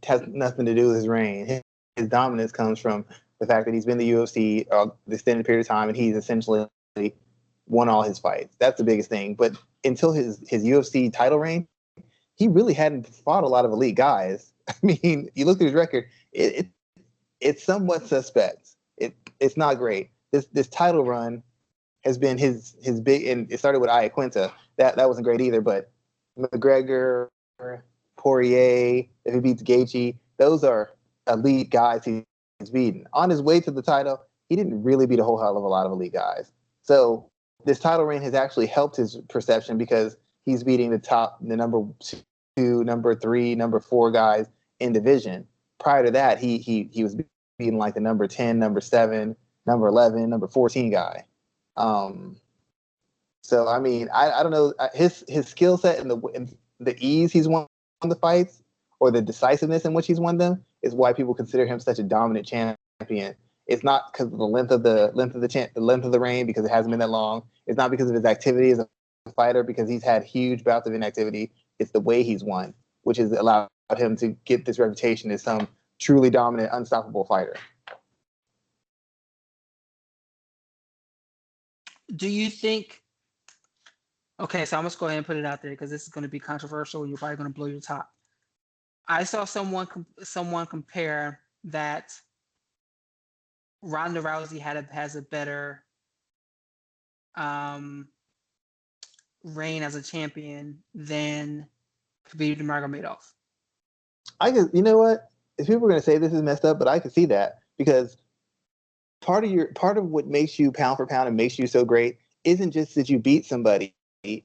has nothing to do with his reign. His dominance comes from the fact that he's been in the UFC the extended period of time, and he's essentially won all his fights. That's the biggest thing. But until his UFC title reign, he really hadn't fought a lot of elite guys. I mean, you look at his record, it's somewhat suspect. It's not great. This title run has been his big, and it started with Iaquinta. That wasn't great either. But McGregor, Poirier, if he beats Gaethje, those are elite guys he's beaten. On his way to the title, he didn't really beat a whole hell of a lot of elite guys. So this title reign has actually helped his perception because he's beating the number 2, number 3, number 4 guys in division. Prior to that, he was beating like the number 10, number 7, number 11, number 14 guy. So I mean, I don't know, his skill set and the ease he's won the fights, or the decisiveness in which he's won them, is why people consider him such a dominant champion. It's not because of the length of the reign, because it hasn't been that long. It's not because of his activity as a fighter, because he's had huge bouts of inactivity. It's the way he's won, which has allowed him to get this reputation as some truly dominant, unstoppable fighter. Do you think? Okay, so I'm just go ahead and put it out there because this is going to be controversial and you're probably going to blow your top. I saw someone compare that Ronda Rousey has a better reign as a champion than Khabib Nurmagomedov. You know what? If people are going to say this is messed up, but I can see that, because part of what makes you pound for pound and makes you so great isn't just that you beat somebody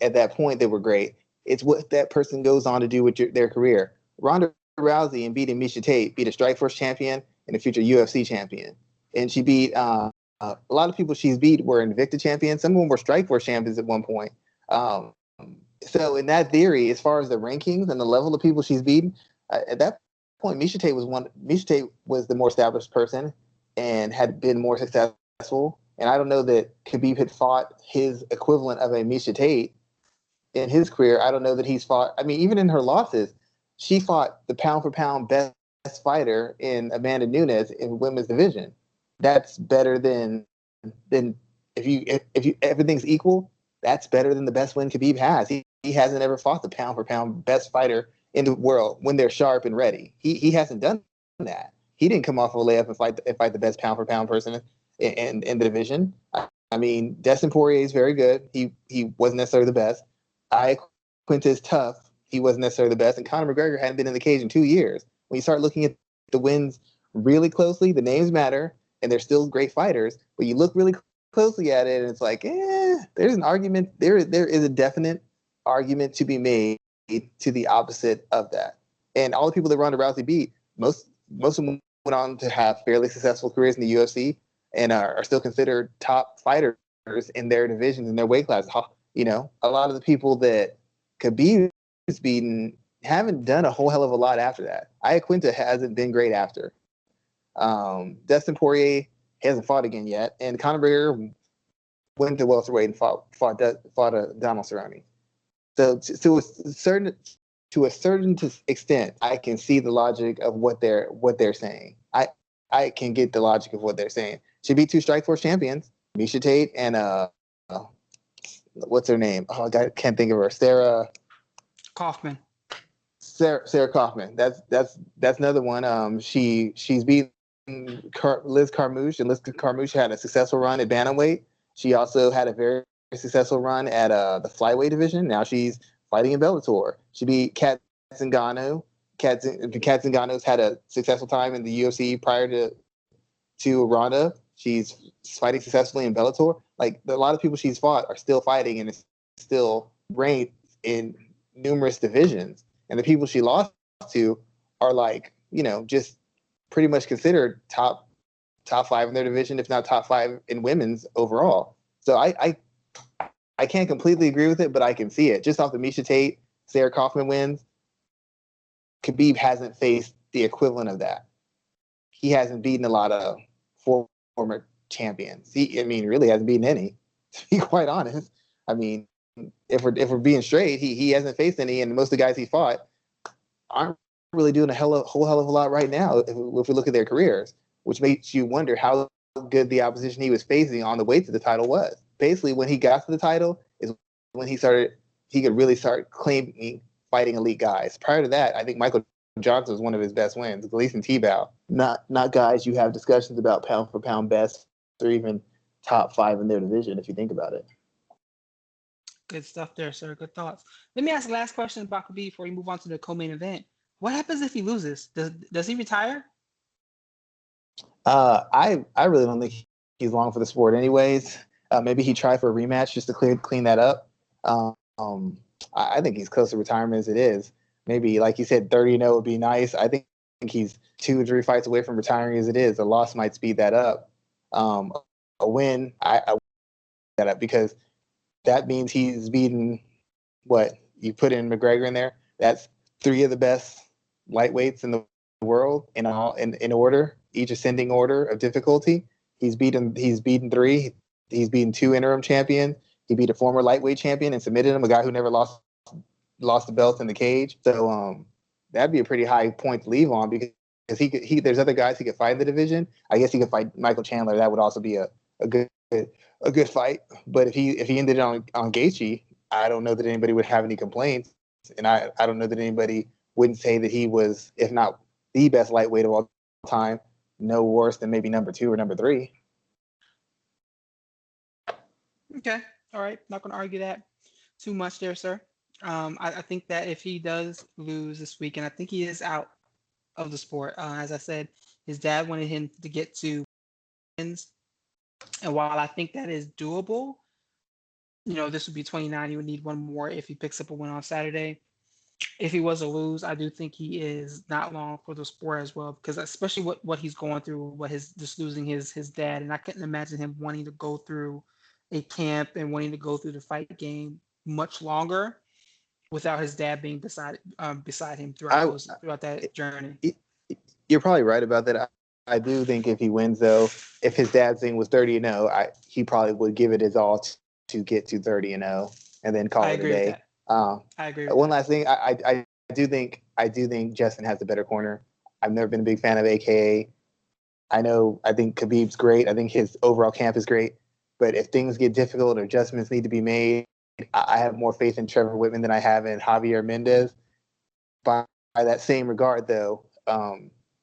at that point that were great. It's what that person goes on to do with their career. Ronda Rousey, in beating Miesha Tate, beat a Strikeforce champion and a future UFC champion, and she beat a lot of people she's beat were Invicta champions. Some of them were Strikeforce champions at one point. So in that theory, as far as the rankings and the level of people she's beaten, at that point, Miesha Tate was the more established person and had been more successful. And I don't know that Khabib had fought his equivalent of a Miesha Tate in his career. I don't know that he's fought. I mean, even in her losses, she fought the pound for pound best fighter in Amanda Nunes in women's division. That's better than if you everything's equal. That's better than the best win Khabib has. He hasn't ever fought the pound for pound best fighter in the world when they're sharp and ready. He hasn't done that. He didn't come off of a layup and fight the best pound for pound person in the division. I mean, Dustin Poirier is very good. He wasn't necessarily the best. Quinta is tough. He wasn't necessarily the best. And Conor McGregor hadn't been in the cage in 2 years. When you start looking at the wins really closely, the names matter, and they're still great fighters. But you look really closely at it, and it's like, there's an argument. There is a definite argument to be made to the opposite of that. And all the people that Ronda Rousey beat, most of them went on to have fairly successful careers in the UFC and are still considered top fighters in their divisions, in their weight classes. You know, a lot of the people that Khabib has beaten haven't done a whole hell of a lot after that. Quinta hasn't been great after. Dustin Poirier hasn't fought again yet, and Conor McGregor went to welterweight and fought Donald Cerrone. So to a certain extent, I can see the logic of what they're saying. I can get the logic of what they're saying. She beat 2 Strikeforce champions, Miesha Tate and what's her name? Oh, I can't think of her. Sarah Kaufman. Sarah Kaufman. That's another one. She's beaten Liz Carmouche, and Liz Carmouche had a successful run at bantamweight. She also had a very successful run at the flyweight division. Now she's fighting in Bellator. She beat Kat Zingano. Kat Zingano's had a successful time in the UFC prior to Ronda. She's fighting successfully in Bellator. Like, a lot of people she's fought are still fighting and is still ranked in numerous divisions. And the people she lost to are, like, you know, just pretty much considered top 5 in their division, if not top 5 in women's overall. So I can't completely agree with it, but I can see it. Just off the Miesha Tate, Sarah Kaufman wins, Khabib hasn't faced the equivalent of that. He hasn't beaten a lot of former champions. Really hasn't beaten any, to be quite honest. I mean, if we're being straight, he hasn't faced any, and most of the guys he fought aren't really doing a whole hell of a lot right now if we look at their careers, which makes you wonder how good the opposition he was facing on the way to the title was. Basically, when he got to the title is when he could really start claiming fighting elite guys. Prior to that, I think Michael Johnson was one of his best wins, at least in T-Bow. Not guys you have discussions about pound for pound best or even top 5 in their division, if you think about it. Good stuff there, sir. Good thoughts. Let me ask the last question about Khabib before we move on to the co-main event. What happens if he loses? Does he retire? I really don't think he's long for the sport anyways. Maybe he tried for a rematch just to clean that up. I think he's close to retirement as it is. Maybe, like you said, 30-0 would be nice. I think he's 2 or 3 fights away from retiring as it is. A loss might speed that up. A win, I that up, because that means he's beaten what you put in McGregor in there. That's 3 of the best lightweights in the world in order, each ascending order of difficulty. He's beaten 3. He's beaten 2 interim champions. He beat a former lightweight champion and submitted him, a guy who never lost the belt in the cage. So that'd be a pretty high point to leave on because there's other guys he could fight in the division. I guess he could fight Michael Chandler. That would also be a good fight. But if he ended it on Gaethje, I don't know that anybody would have any complaints, and I don't know that anybody wouldn't say that he was, if not the best lightweight of all time, no worse than maybe number 2 or number 3. Okay. All right. Not going to argue that too much there, sir. I think that if he does lose this weekend, I think he is out of the sport. As I said, his dad wanted him to get to wins. And while I think that is doable, this would be 29. He would need one more if he picks up a win on Saturday. If he was to lose, I do think he is not long for the sport as well, because especially what he's going through, just losing his dad, and I couldn't imagine him wanting to go through a camp and wanting to go through the fight game much longer without his dad being beside him throughout that journey. You're probably right about that. I do think if he wins, though, if his dad's thing was 30-0, he probably would give it his all to get to 30-0 and then call it a day. I agree. One last thing, I do think Justin has a better corner. I've never been a big fan of AKA. I think Khabib's great. I think his overall camp is great. But if things get difficult or adjustments need to be made, I have more faith in Trevor Whitman than I have in Javier Mendez. By that same regard, though,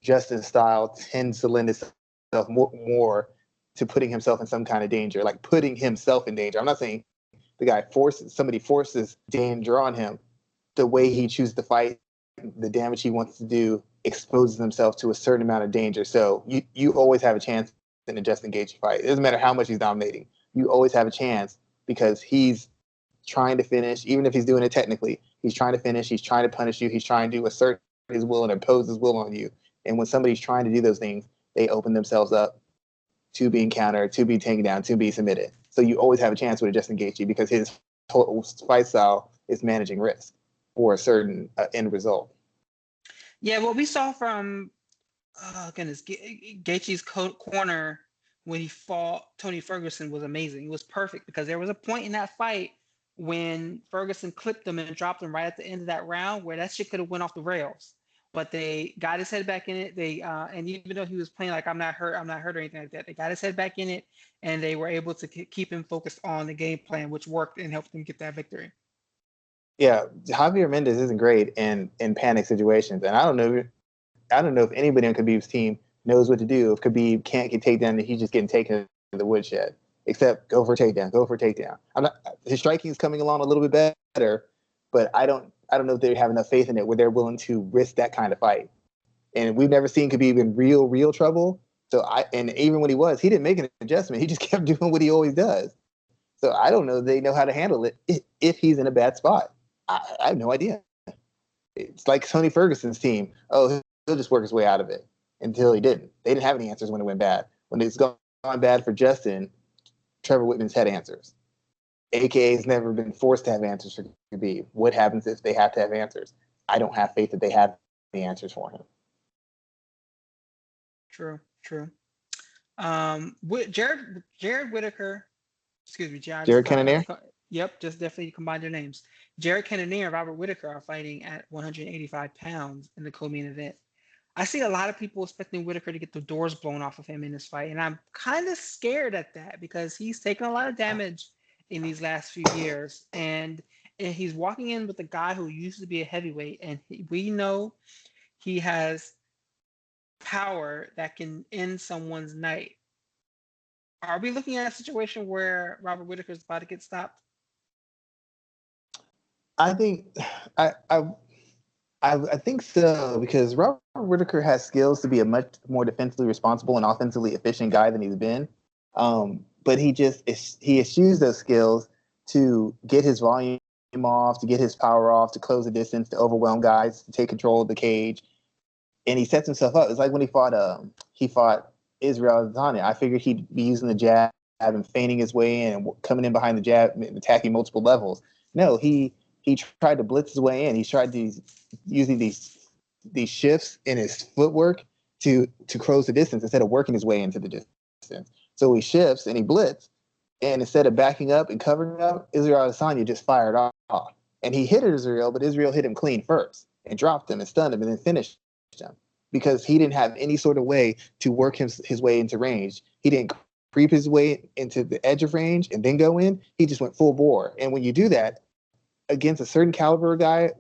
Justin's style tends to lend itself more to putting himself in some kind of danger, like putting himself in danger. I'm not saying the guy forces danger on him. The way he chooses to fight, the damage he wants to do, exposes himself to a certain amount of danger. So you always have a chance in a Justin Gaethje fight. It doesn't matter how much he's dominating. You always have a chance because he's trying to finish, even if he's doing it technically. He's trying to finish. He's trying to punish you. He's trying to assert his will and impose his will on you. And when somebody's trying to do those things, they open themselves up to being countered, to be taken down, to be submitted. So you always have a chance with a Justin Gaethje because his whole fight style is managing risk for a certain end result. Yeah, what we saw from Gaethje's corner when he fought Tony Ferguson was amazing. It was perfect because there was a point in that fight when Ferguson clipped him and dropped him right at the end of that round where that shit could have went off the rails. But they got his head back in it. And even though he was playing like I'm not hurt or anything like that, they got his head back in it, and they were able to keep him focused on the game plan, which worked and helped him get that victory. Yeah, Javier Mendez isn't great in panic situations, and I don't know if anybody on Khabib's team knows what to do if Khabib can't get takedown and he's just getting taken to the woodshed. Except go for a takedown. His striking is coming along a little bit better, but I don't know if they have enough faith in it where they're willing to risk that kind of fight. And we've never seen Khabib in real trouble. And even when he didn't make an adjustment. He just kept doing what he always does. So I don't know if they know how to handle it if he's in a bad spot. I have no idea. It's like Tony Ferguson's team. Oh, he'll just work his way out of it until he didn't. They didn't have any answers when it went bad. When it's gone bad for Justin, Trevor Whitman's had answers. AKA has never been forced to have answers for Khabib. What happens if they have to have answers? I don't have faith that they have the answers for him. True. Jared Whitaker, excuse me, Jared Cannonier? Yep, just definitely combine their names. Jared Cannonier and Robert Whitaker are fighting at 185 pounds in the co-main event. I see a lot of people expecting Whitaker to get the doors blown off of him in this fight, and I'm kind of scared at that because he's taken a lot of damage in these last few years, and he's walking in with a guy who used to be a heavyweight, and we know he has power that can end someone's night. Are we looking at a situation where Robert Whitaker is about to get stopped? I think I think so, because Robert Whitaker has skills to be a much more defensively responsible and offensively efficient guy than he's been. But he eschews those skills to get his volume off, to get his power off, to close the distance, to overwhelm guys, to take control of the cage. And he sets himself up. It's like when he fought Israel Adesanya. I figured he'd be using the jab and feigning his way in and coming in behind the jab and attacking multiple levels. No, he tried to blitz his way in. He tried to using these these shifts in his footwork to close the distance instead of working his way into the distance. So he shifts and he blitz, and instead of backing up and covering up, Israel Adesanya just fired off. And he hit Israel, but Israel hit him clean first and dropped him and stunned him and then finished him because he didn't have any sort of way to work his way into range. He didn't creep his way into the edge of range and then go in. He just went full bore. And when you do that against a certain caliber guy,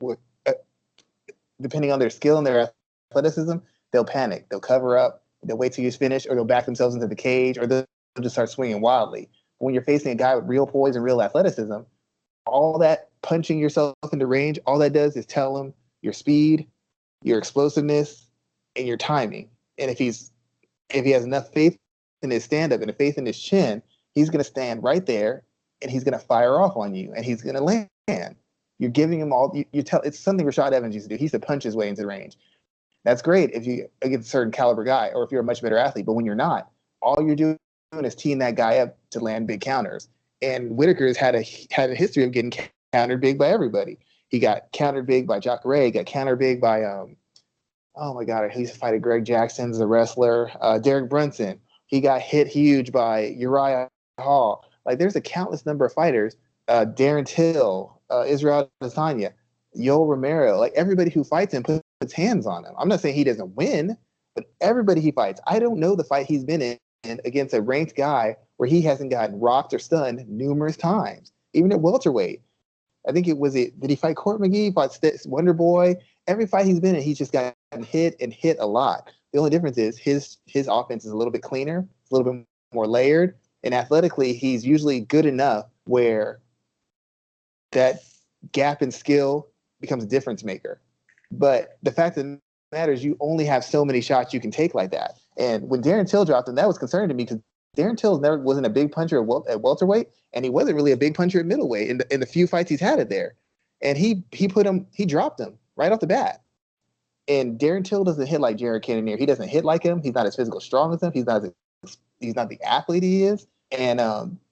depending on their skill and their athleticism, they'll panic. They'll cover up. They'll wait till he's finished, or they'll back themselves into the cage, or they'll just start swinging wildly. When you're facing a guy with real poise and real athleticism, all that punching yourself into range, all that does is tell him your speed, your explosiveness, and your timing. And if he has enough faith in his stand-up and a faith in his chin, he's going to stand right there and he's going to fire off on you and he's going to land. You're giving him all. It's something Rashad Evans used to do. He used to punch his way into the range. That's great if you against a certain caliber guy or if you're a much better athlete. But when you're not, all you're doing is teeing that guy up to land big counters. And Whitaker has had a history of getting countered big by everybody. He got countered big by Jacare. He got countered big by oh my God, he used to fight Greg Jackson's the wrestler, Derek Brunson. He got hit huge by Uriah Hall. Like there's a countless number of fighters. Darren Till, Israel Adesanya, Yoel Romero. Like everybody who fights him puts hands on him. I'm not saying he doesn't win, but everybody he fights. I don't know the fight he's been in against a ranked guy where he hasn't gotten rocked or stunned numerous times. Even at welterweight. I think did he fight Court McGee? He fought Wonder Boy. Every fight he's been in, he's just gotten hit and hit a lot. The only difference is his offense is a little bit cleaner, a little bit more layered, and athletically, he's usually good enough where that gap in skill becomes a difference maker. But the fact of the matter is you only have so many shots you can take like that. And when Darren Till dropped him, that was concerning to me because Darren Till wasn't a big puncher at welterweight, and he wasn't really a big puncher at middleweight in the few fights he's had it there. And he dropped him right off the bat. And Darren Till doesn't hit like Jared Cannonier. He doesn't hit like him. He's not as physical strong as him. He's not the athlete he is. And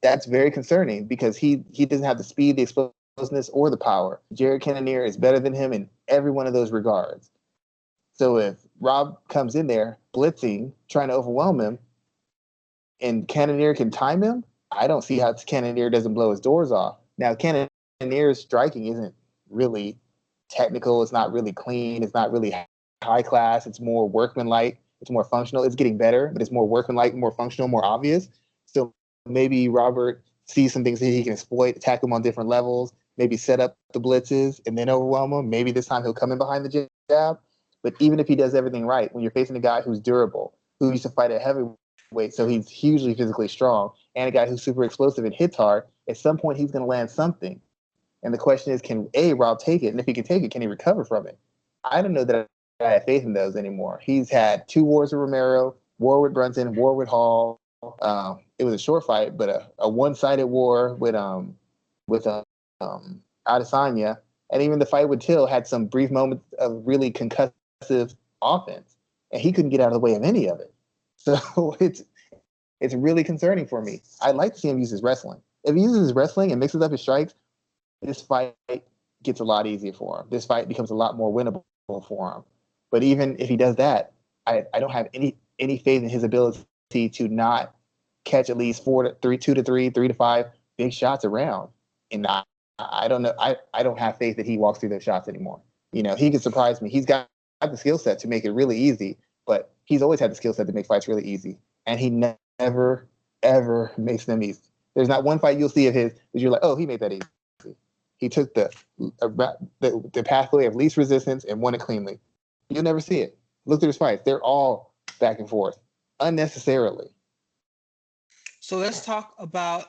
that's very concerning because he doesn't have the speed, the explosiveness, or the power. Jared Cannonier is better than him in every one of those regards. So if Rob comes in there blitzing, trying to overwhelm him, and Cannonier can time him, I don't see how Cannonier doesn't blow his doors off. Now, Cannonier's striking isn't really technical. It's not really clean. It's not really high class. It's more workmanlike. It's more functional. It's getting better, but it's more workmanlike, more functional, more obvious. So maybe Robert sees some things that he can exploit, attack him on different levels, maybe set up the blitzes and then overwhelm him. Maybe this time he'll come in behind the jab. But even if he does everything right, when you're facing a guy who's durable, who used to fight at heavyweight, so he's hugely physically strong, and a guy who's super explosive and hits hard, at some point he's going to land something. And the question is, can Rob take it? And if he can take it, can he recover from it? I don't know that I have faith in those anymore. He's had 2 wars with Romero, war with Brunson, war with Hall. It was a short fight, but a one-sided war with Adesanya. And even the fight with Till had some brief moments of really concussive offense. And he couldn't get out of the way of any of it. So it's really concerning for me. I'd like to see him use his wrestling. If he uses his wrestling and mixes up his strikes, this fight gets a lot easier for him. This fight becomes a lot more winnable for him. But even if he does that, I don't have any faith in his ability to not catch at least 2 to 3, 3 to 5 big shots around. And I don't know. I don't have faith that he walks through those shots anymore. You know, he can surprise me. He's got the skill set to make it really easy, but he's always had the skill set to make fights really easy. And he never, ever makes them easy. There's not one fight you'll see of his that you're like, oh, he made that easy. He took the pathway of least resistance and won it cleanly. You'll never see it. Look at his fights. They're all back and forth unnecessarily. So let's talk about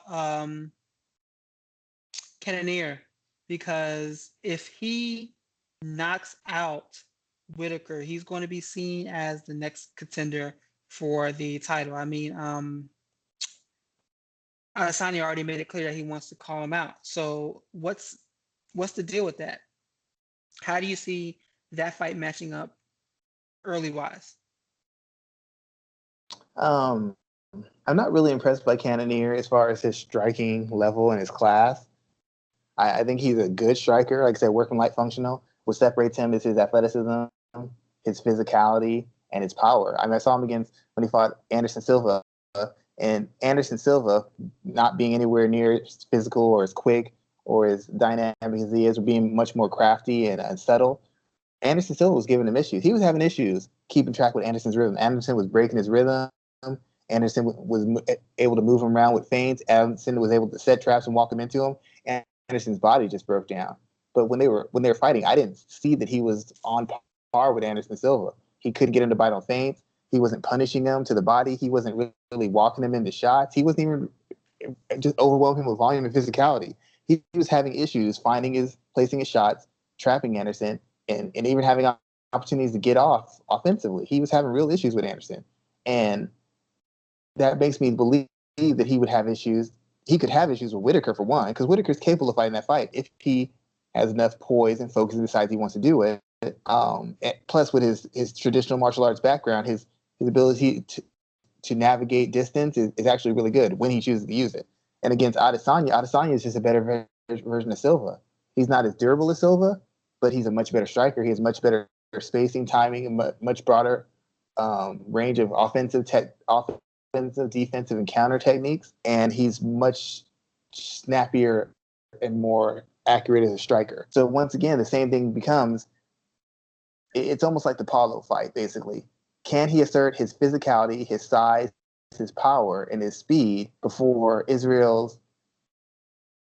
Cannonier, because if he knocks out Whitaker, he's going to be seen as the next contender for the title. I mean, Adesanya already made it clear that he wants to call him out. So what's the deal with that? How do you see that fight matching up early wise? I'm not really impressed by Cannonier as far as his striking level and his class. I think he's a good striker. Like I said, working light functional. What separates him is his athleticism his physicality, and his power. I mean, I saw him against when he fought Anderson Silva, and Anderson Silva, not being anywhere near as physical or as quick or as dynamic as he is, or being much more crafty and subtle. Anderson Silva was giving him issues. He was having issues keeping track with Anderson's rhythm. Anderson was breaking his rhythm. Anderson was able to move him around with feints. Anderson was able to set traps and walk him into him. And Anderson's body just broke down. But when they were fighting, I didn't see that he was on par with Anderson Silva. He couldn't get him to bite on feints. He wasn't punishing him to the body. He wasn't really walking him into shots. He wasn't even just overwhelming him with volume and physicality. He was having issues placing his shots, trapping Anderson, and even having opportunities to get off offensively. He was having real issues with Anderson. And that makes me believe that he would have issues. He could have issues with Whitaker, for one, because Whitaker's capable of fighting that fight if he has enough poise and focus and decides he wants to do it. Plus, with his traditional martial arts background, his ability to navigate distance is actually really good when he chooses to use it. And against Adesanya is just a better version of Silva. He's not as durable as Silva, but he's a much better striker. He has much better spacing, timing, and much broader range of offensive, defensive, and counter techniques. And he's much snappier and more accurate as a striker. So once again, the same thing becomes, it's almost like the Paulo fight, basically. Can he assert his physicality, his size, his power, and his speed before Israel's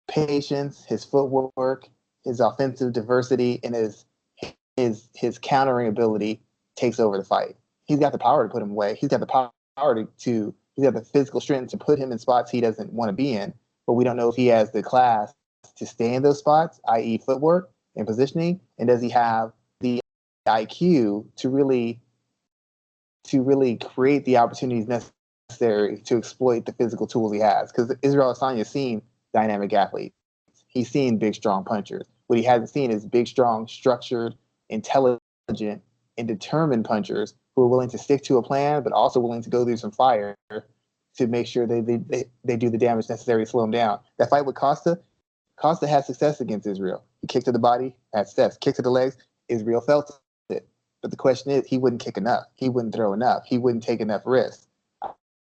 patience, his footwork, his offensive diversity, and his countering ability takes over the fight? He's got the power to put him away. He's got the power he's got the physical strength to put him in spots he doesn't want to be in, but we don't know if he has the class to stay in those spots, i.e. footwork and positioning, and does he have the IQ to really create the opportunities necessary to exploit the physical tools he has? Because Israel Adesanya has seen dynamic athletes. He's seen big, strong punchers. What he hasn't seen is big, strong, structured, intelligent, and determined punchers who are willing to stick to a plan, but also willing to go through some fire to make sure they do the damage necessary to slow him down. That fight with Costa had success against Israel. He kicked to the body, had success. Kicked to the legs, Israel felt it. But the question is, he wouldn't kick enough. He wouldn't throw enough. He wouldn't take enough risks.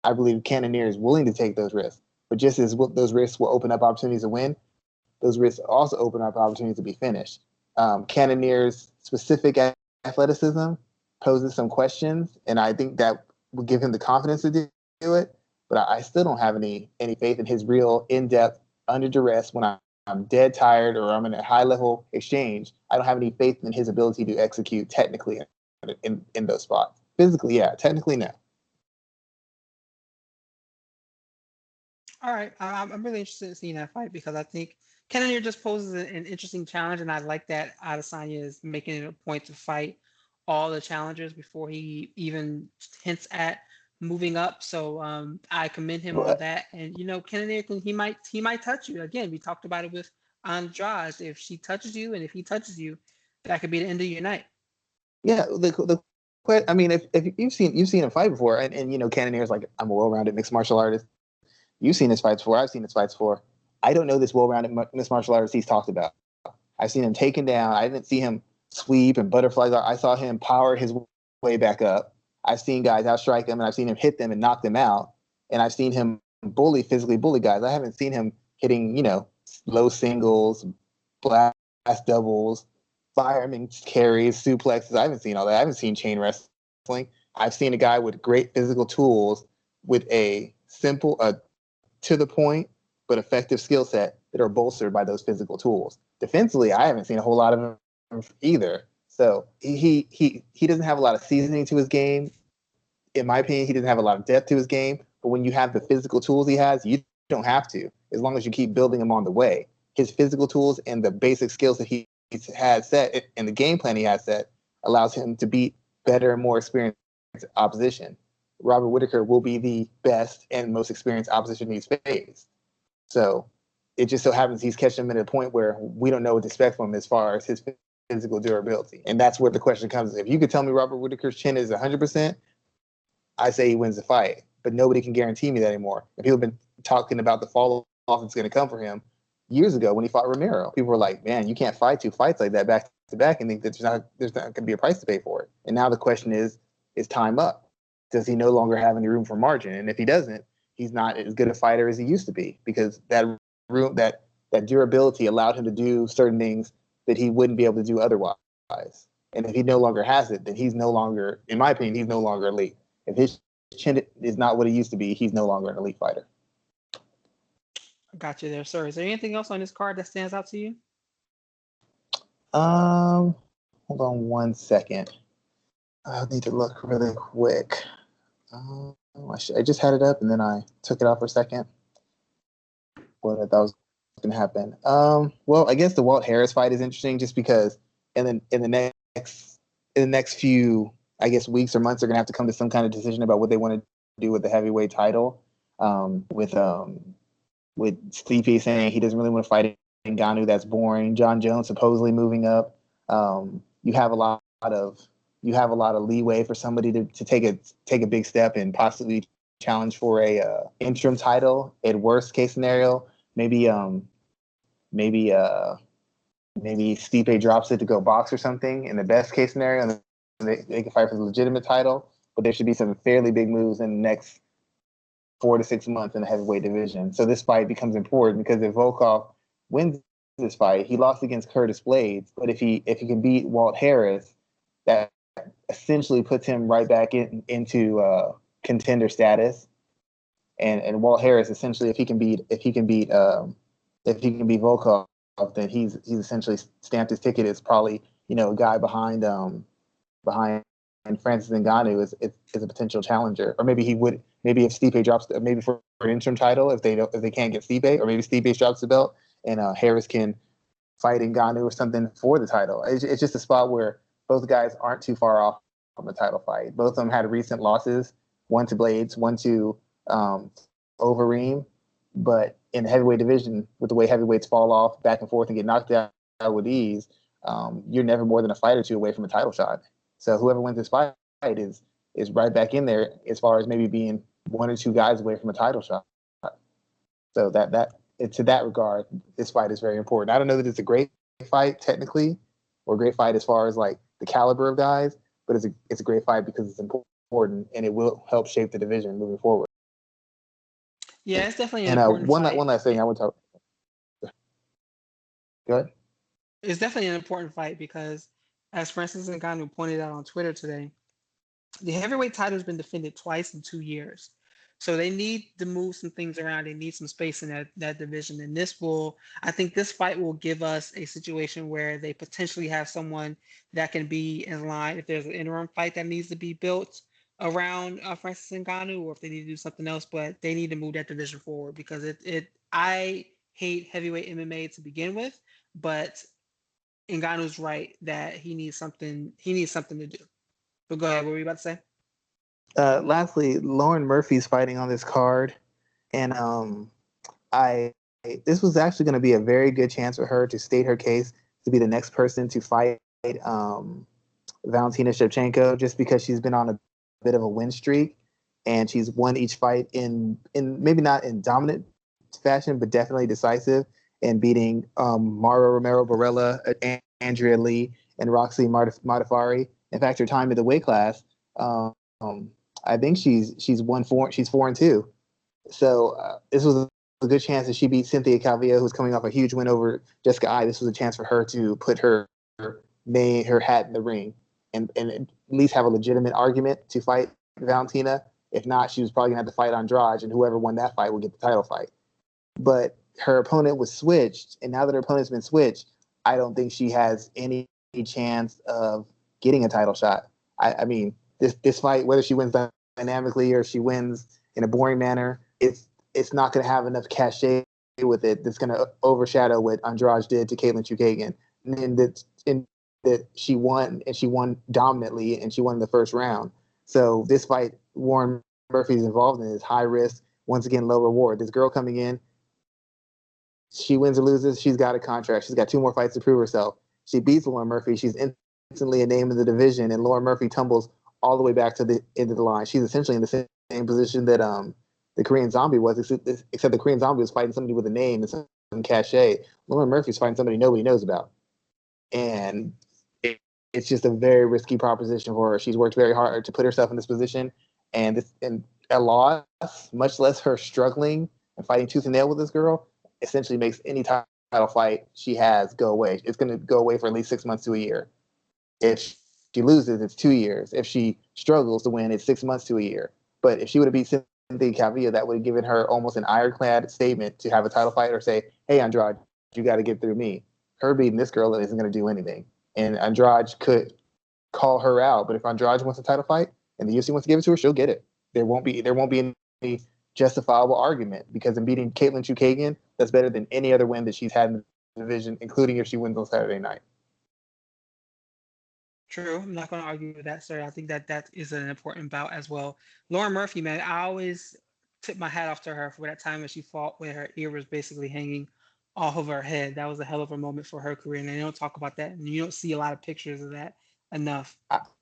I believe Cannonier is willing to take those risks. But just as those risks will open up opportunities to win, those risks also open up opportunities to be finished. Cannonier's specific athleticism poses some questions, and I think that will give him the confidence to do it. But I still don't have any faith in his real in-depth, under duress, when I'm dead tired or I'm in a high-level exchange. I don't have any faith in his ability to execute technically in those spots. Physically, yeah. Technically, no. All right, I'm really interested in seeing that fight because I think Cannonier just poses an interesting challenge, and I like that Adesanya is making it a point to fight all the challengers before he even hints at moving up. So I commend him on that. And Cannonier he might touch you again. We talked about it with Andrade. If she touches you, and if he touches you, that could be the end of your night. Yeah, I mean, if you've seen him fight before, and Cannonier's like, I'm a well-rounded mixed martial artist. You've seen his fights before. I've seen his fights before. I don't know this well-rounded mixed martial artist he's talked about. I've seen him taken down. I didn't see him sweep and butterflies. I saw him power his way back up. I've seen guys outstrike him, and I've seen him hit them and knock them out. And I've seen him physically bully guys. I haven't seen him hitting, low singles, blast doubles, fireman carries, suplexes. I haven't seen all that. I haven't seen chain wrestling. I've seen a guy with great physical tools with a simple, to the point, but effective skill set that are bolstered by those physical tools. Defensively, I haven't seen a whole lot of him either. So he doesn't have a lot of seasoning to his game. In my opinion, he doesn't have a lot of depth to his game. But when you have the physical tools he has, you don't have to, as long as you keep building him on the way. His physical tools and the basic skills that he has set and the game plan he has set allows him to beat better and more experienced opposition. Robert Whitaker will be the best and most experienced opposition he's faced. So it just so happens he's catching him at a point where we don't know what to expect from him as far as his physical durability. And that's where the question comes. If you could tell me Robert Whitaker's chin is 100%, I say he wins the fight. But nobody can guarantee me that anymore. And people have been talking about the fall off that's going to come for him years ago when he fought Romero. People were like, man, you can't fight two fights like that back it back and think that there's not going to be a price to pay for it. And now the question is time up? Does he no longer have any room for margin? And if he doesn't, he's not as good a fighter as he used to be, because that durability allowed him to do certain things that he wouldn't be able to do otherwise. And if he no longer has it, then he's no longer, in my opinion, he's no longer elite. If his chin is not what he used to be, he's no longer an elite fighter. Got you there, sir. Is there anything else on this card that stands out to you? Hold on one second. I need to look really quick. I just had it up and then I took it off for a second. What I thought was going to happen. Well, I guess the Walt Harris fight is interesting just because in the next few, I guess, weeks or months, they're going to have to come to some kind of decision about what they want to do with the heavyweight title. With Stipe saying he doesn't really want to fight Ngannou, that's boring. John Jones supposedly moving up. You have a lot of leeway for somebody to take a big step and possibly challenge for a interim title. At worst case scenario, maybe Stipe drops it to go box or something. In the best case scenario, they can fight for the legitimate title. But there should be some fairly big moves in the next 4 to 6 months in the heavyweight division. So this fight becomes important because if Volkov wins this fight, he lost against Curtis Blades. But if he can beat Walt Harris, that essentially puts him right back into contender status. And Walt Harris, essentially, if he can beat Volkov, then he's essentially stamped his ticket as probably a guy behind Francis Ngannou is a potential challenger. Or maybe if Stipe drops, maybe for an interim title, if they can't get Stipe, or maybe Stipe drops the belt and Harris can fight Ngannou or something for the title. It's just a spot where both guys aren't too far off from a title fight. Both of them had recent losses, one to Blades, one to Overeem. But in the heavyweight division, with the way heavyweights fall off back and forth and get knocked out with ease, you're never more than a fight or two away from a title shot. So whoever wins this fight is right back in there as far as maybe being one or two guys away from a title shot. So to that regard, this fight is very important. I don't know that it's a great fight technically, or a great fight as far as like the caliber of guys, but it's a great fight because it's important and it will help shape the division moving forward. Yeah, it's definitely an important fight. One last thing I want to talk. Go ahead. It's definitely an important fight because, as Francis Ngannou pointed out on Twitter today, the heavyweight title has been defended twice in 2 years. So they need to move some things around. They need some space in that division. And I think this fight will give us a situation where they potentially have someone that can be in line if there's an interim fight that needs to be built around Francis Ngannou, or if they need to do something else. But they need to move that division forward because I hate heavyweight MMA to begin with, but Ngannou's right that he needs something to do. But go ahead, what were you about to say? Lastly, Lauren Murphy's fighting on this card, and this was actually going to be a very good chance for her to state her case to be the next person to fight Valentina Shevchenko, just because she's been on a bit of a win streak, and she's won each fight in maybe not in dominant fashion, but definitely decisive, and beating Mara Romero Barella, Andrea Lee, and Roxy Modafferi. In fact, her time in the weight class, I think she's 4-2. So this was a good chance that she beat Cynthia Calvillo, who's coming off a huge win over Jessica Eye. This was a chance for her to put her hat in the ring and at least have a legitimate argument to fight Valentina. If not, she was probably gonna have to fight Andrade, and whoever won that fight would get the title fight. But her opponent was switched, and now that her opponent's been switched, I don't think she has any chance of getting a title shot. I mean, this fight, whether she wins dynamically or she wins in a boring manner, it's not going to have enough cachet with it that's going to overshadow what Andrade did to Caitlin Chukagian. And that she won, and she won dominantly, and she won in the first round. So this fight Warren Murphy's involved in is high risk, once again, low reward. This girl coming in, she wins or loses, she's got a contract. She's got 2 more fights to prove herself. She beats Lauren Murphy. She's instantly a name in the division, and Lauren Murphy tumbles all the way back to the end of the line. She's essentially in the same position that the Korean Zombie was, except the Korean Zombie was fighting somebody with a name and some cachet. Lauren Murphy's fighting somebody nobody knows about. And it's just a very risky proposition for her. She's worked very hard to put herself in this position, and a loss, much less her struggling and fighting tooth and nail with this girl, essentially makes any title fight she has go away. It's going to go away for at least 6 months to a year. If she loses, it's 2 years. If she struggles to win, it's 6 months to a year. But if she would have beat Cynthia Calvillo, that would have given her almost an ironclad statement to have a title fight or say, hey, Andrade, you got to get through me. Her beating this girl isn't going to do anything. And Andrade could call her out. But if Andrade wants a title fight and the UFC wants to give it to her, she'll get it. There won't be any justifiable argument, because in beating Caitlin Chukagian, that's better than any other win that she's had in the division, including if she wins on Saturday night. True. I'm not going to argue with that, sir. I think that is an important bout as well. Lauren Murphy, man, I always tip my hat off to her for that time when she fought where her ear was basically hanging off of her head. That was a hell of a moment for her career, and they don't talk about that, and you don't see a lot of pictures of that enough.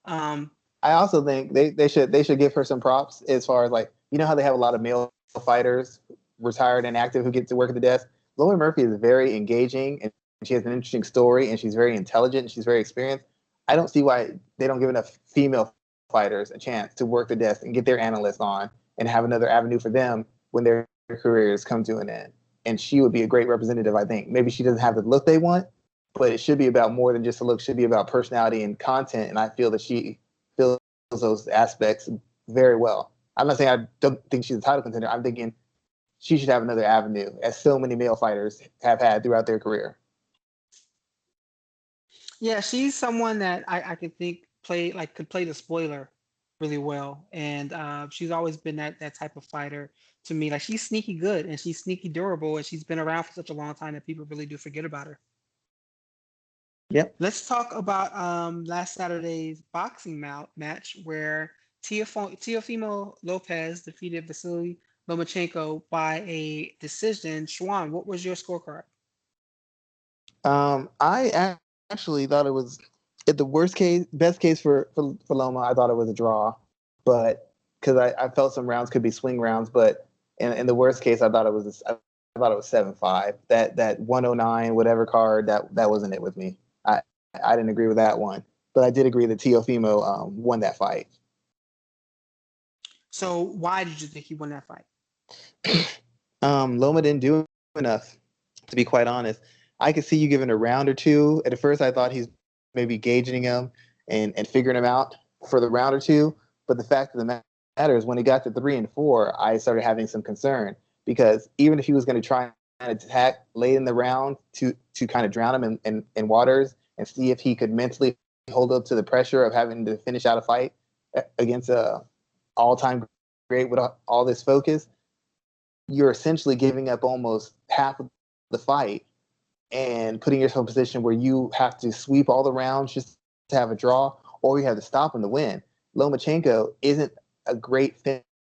Um, I also think they should give her some props as far as, like, you know how they have a lot of male fighters, retired and active, who get to work at the desk. Lauren Murphy is very engaging, and she has an interesting story, and she's very intelligent, and she's very experienced. I don't see why they don't give enough female fighters a chance to work the desk and get their analysts on and have another avenue for them when their careers come to an end. And she would be a great representative, I think. Maybe she doesn't have the look they want, but it should be about more than just a look. It should be about personality and content, and I feel that she fills those aspects very well. I'm not saying I don't think she's a title contender. I'm thinking she should have another avenue, as so many male fighters have had throughout their career. Yeah, she's someone that I could think could play the spoiler really well, and she's always been that type of fighter to me. Like, she's sneaky good and she's sneaky durable, and she's been around for such a long time that people really do forget about her. Yep. Let's talk about last Saturday's boxing match where Teofimo Lopez defeated Vasily Lomachenko by a decision. Schwan, what was your scorecard? I actually thought it was, at the best case for Loma, I thought it was a draw, but because I felt some rounds could be swing rounds, but in the worst case, I thought it was 7-5. That 109 whatever card, that wasn't it with me. I didn't agree with that one, but I did agree that Teofimo won that fight. So why did you think he won that fight? Loma didn't do enough, to be quite honest. I could see you giving a round or two. At first, I thought he's maybe gauging him and figuring him out for the round or two. But the fact of the matter is, when he got to 3 and 4, I started having some concern, because even if he was going to try and attack late in the round to kind of drown him in waters and see if he could mentally hold up to the pressure of having to finish out a fight against a all-time great with all this focus, you're essentially giving up almost half of the fight and putting yourself in a position where you have to sweep all the rounds just to have a draw, or you have to stop him to win. Lomachenko isn't a great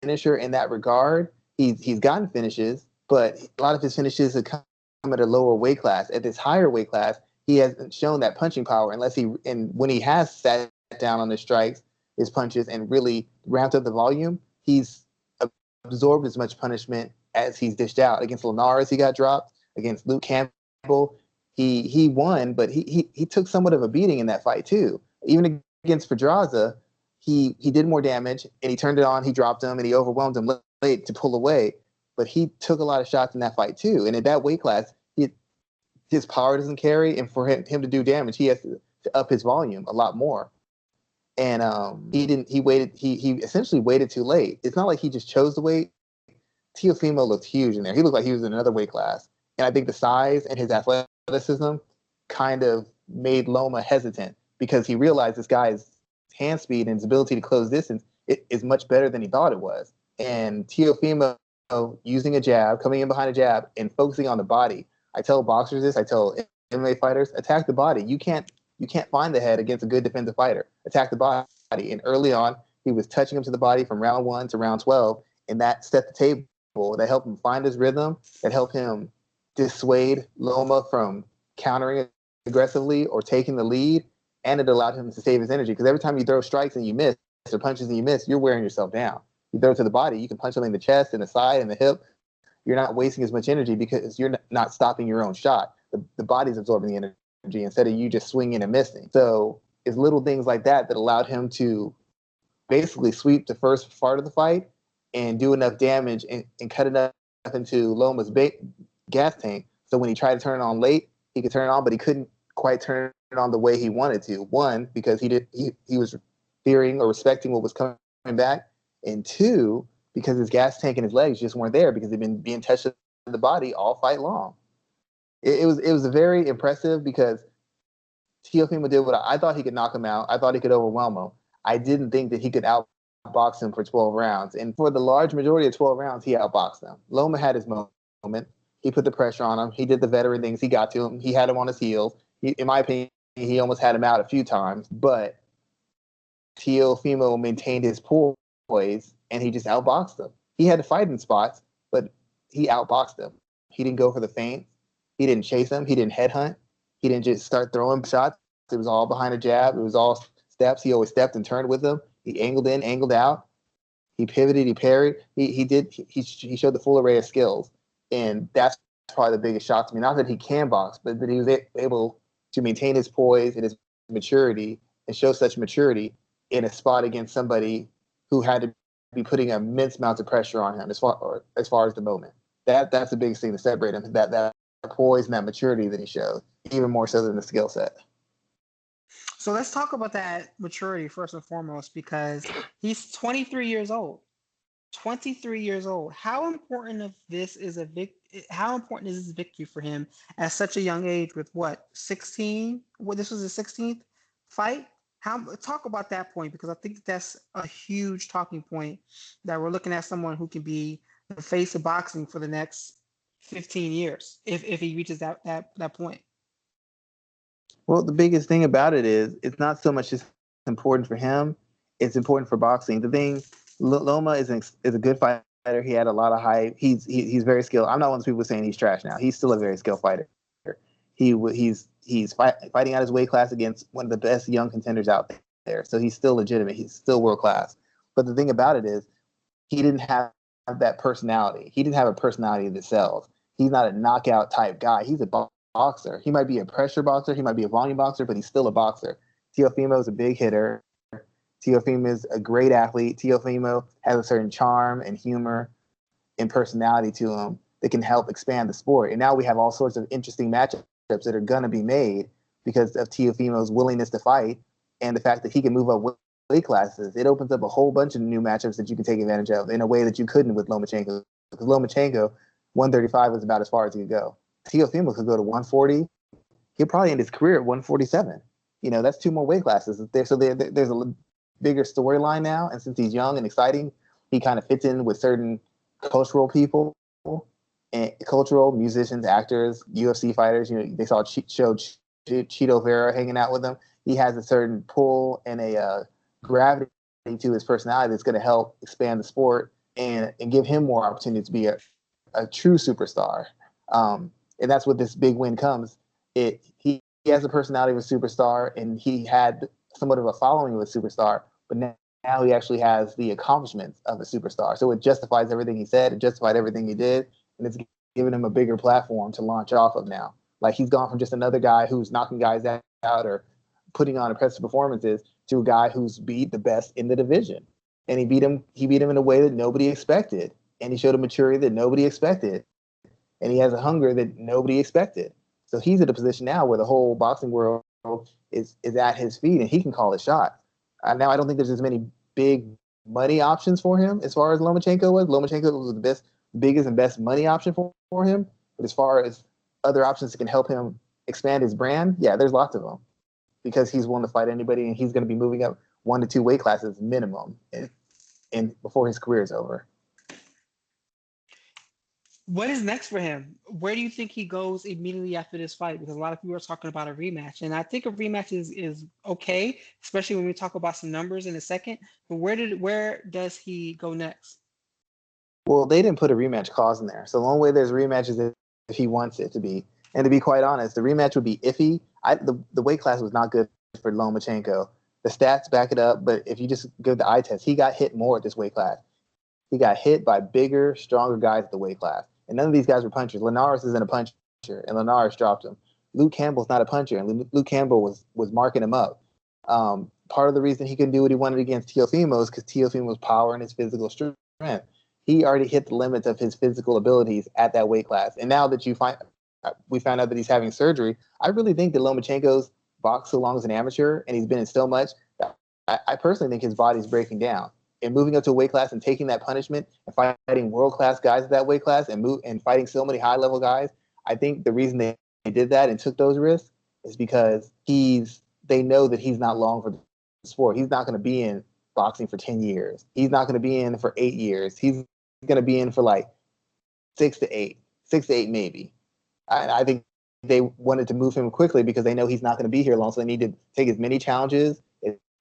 finisher in that regard. He's gotten finishes, but a lot of his finishes have come at a lower weight class. At this higher weight class, he hasn't shown that punching power when he has sat down on his strikes, his punches, and really ramped up the volume. He's absorbed as much punishment as he's dished out. Against Linares, he got dropped. Against Luke Campbell, he won, but he took somewhat of a beating in that fight too. Even against Pedraza, he did more damage, and he turned it on. He dropped him, and he overwhelmed him late to pull away. But he took a lot of shots in that fight too. And in that weight class, his power doesn't carry, and for him to do damage, he has to up his volume a lot more. And he didn't. He waited. He essentially waited too late. It's not like he just chose to wait. Teofimo looked huge in there. He looked like he was in another weight class. And I think the size and his athleticism kind of made Loma hesitant, because he realized this guy's hand speed and his ability to close distance is much better than he thought it was. And Teofimo using a jab, coming in behind a jab, and focusing on the body. I tell boxers this. I tell MMA fighters, attack the body. You can't find the head against a good defensive fighter. Attack the body. And early on, he was touching him to the body from round 1 to round 12, and that set the table. That helped him find his rhythm. That helped him dissuade Loma from countering aggressively or taking the lead, and it allowed him to save his energy, because every time you throw strikes and you miss, or punches and you miss, you're wearing yourself down. You throw it to the body, you can punch something in the chest, in the side, in the hip. You're not wasting as much energy because you're not stopping your own shot. The body's absorbing the energy instead of you just swinging and missing. So it's little things like that that allowed him to basically sweep the first part of the fight and do enough damage and cut enough into Loma's gas tank. So when he tried to turn it on late, he could turn it on, but he couldn't quite turn it on the way he wanted to. One, because he was fearing or respecting what was coming back, and two, because his gas tank and his legs just weren't there because they've been being touched in the body all fight long. It was very impressive because Teofimo did what I thought he could knock him out. I thought he could overwhelm him. I didn't think that he could outbox him for 12 rounds. And for the large majority of 12 rounds, he outboxed him. Loma had his moment. He put the pressure on him. He did the veteran things. He got to him. He had him on his heels. In my opinion, he almost had him out a few times. But Teofimo maintained his poise, and he just outboxed him. He had to fight in spots, but he outboxed him. He didn't go for the feint. He didn't chase him. He didn't headhunt. He didn't just start throwing shots. It was all behind a jab. It was all steps. He always stepped and turned with him. He angled in, angled out. He pivoted. He parried. He showed the full array of skills, and that's probably the biggest shock to me. Not that he can box, but that he was able to maintain his poise and his maturity and show such maturity in a spot against somebody who had to be putting immense amounts of pressure on him as far as the moment. That's the biggest thing to separate him. That poise and that maturity that he showed, even more so than the skill set. So let's talk about that maturity first and foremost, because he's 23 years old. 23 years old. How important is this victory for him at such a young age with what, 16? Well, this was his 16th fight? Talk about that point, because I think that's a huge talking point, that we're looking at someone who can be the face of boxing for the next 15 years if he reaches that point. Well, the biggest thing about it is it's not so much just important for him; it's important for boxing. The thing, Loma is a good fighter. He had a lot of hype. He's very skilled. I'm not one of those people saying he's trash now. He's still a very skilled fighter. He's fighting out his weight class against one of the best young contenders out there. So he's still legitimate. He's still world class. But the thing about it is, he didn't have that personality. He didn't have a personality that sells. He's not a knockout type guy. He's a boxer. He might be a pressure boxer. He might be a volume boxer, but he's still a boxer. Teofimo is a big hitter. Teofimo is a great athlete. Teofimo has a certain charm and humor and personality to him that can help expand the sport. And now we have all sorts of interesting matchups that are going to be made because of Teofimo's willingness to fight and the fact that he can move up weight classes. It opens up a whole bunch of new matchups that you can take advantage of in a way that you couldn't with Lomachenko. Because Lomachenko, 135 was about as far as he could go. Teofimo could go to 140. He'll probably end his career at 147. That's two more weight classes. So there's a bigger storyline now. And since he's young and exciting, he kind of fits in with certain cultural people, and cultural musicians, actors, UFC fighters. They showed Cheeto Vera hanging out with him. He has a certain pull and a gravity to his personality that's going to help expand the sport and give him more opportunity to be a true superstar. And that's what this big win comes. He has a personality of a superstar, and he had somewhat of a following of a superstar, but now he actually has the accomplishments of a superstar. So it justifies everything he said, it justified everything he did, and it's giving him a bigger platform to launch off of now. Like, he's gone from just another guy who's knocking guys out or putting on impressive performances to a guy who's beat the best in the division. And he beat him in a way that nobody expected. And he showed a maturity that nobody expected. And he has a hunger that nobody expected. So he's in a position now where the whole boxing world is at his feet, and he can call a shot. Now, I don't think there's as many big money options for him as far as Lomachenko was. Lomachenko was the biggest and best money option for him. But as far as other options that can help him expand his brand, yeah, there's lots of them, because he's willing to fight anybody, and he's going to be moving up 1 to 2 weight classes minimum and before his career is over. What is next for him? Where do you think he goes immediately after this fight? Because a lot of people are talking about a rematch, and I think a rematch is okay, especially when we talk about some numbers in a second. But where does he go next? Well, they didn't put a rematch clause in there, so the only way there's a rematch is if he wants it to be. And to be quite honest, the rematch would be iffy. The weight class was not good for Lomachenko. The stats back it up, but if you just go the eye test, he got hit more at this weight class. He got hit by bigger, stronger guys at the weight class. And none of these guys were punchers. Linares isn't a puncher, and Linares dropped him. Luke Campbell's not a puncher, and Luke Campbell was marking him up. Part of the reason he couldn't do what he wanted against Teofimo is because Teofimo's power and his physical strength. He already hit the limits of his physical abilities at that weight class. And now that we found out that he's having surgery, I really think that Lomachenko's boxed so long as an amateur and he's been in so much. I personally think his body's breaking down. And moving up to a weight class and taking that punishment and fighting world class guys at that weight class and fighting so many high level guys, I think the reason they did that and took those risks is because they know that he's not long for the sport. He's not going to be in boxing for 10 years. He's not going to be in for 8 years. He's going to be in for like 6 to 8 maybe. I think they wanted to move him quickly because they know he's not going to be here long, so they need to take as many challenges,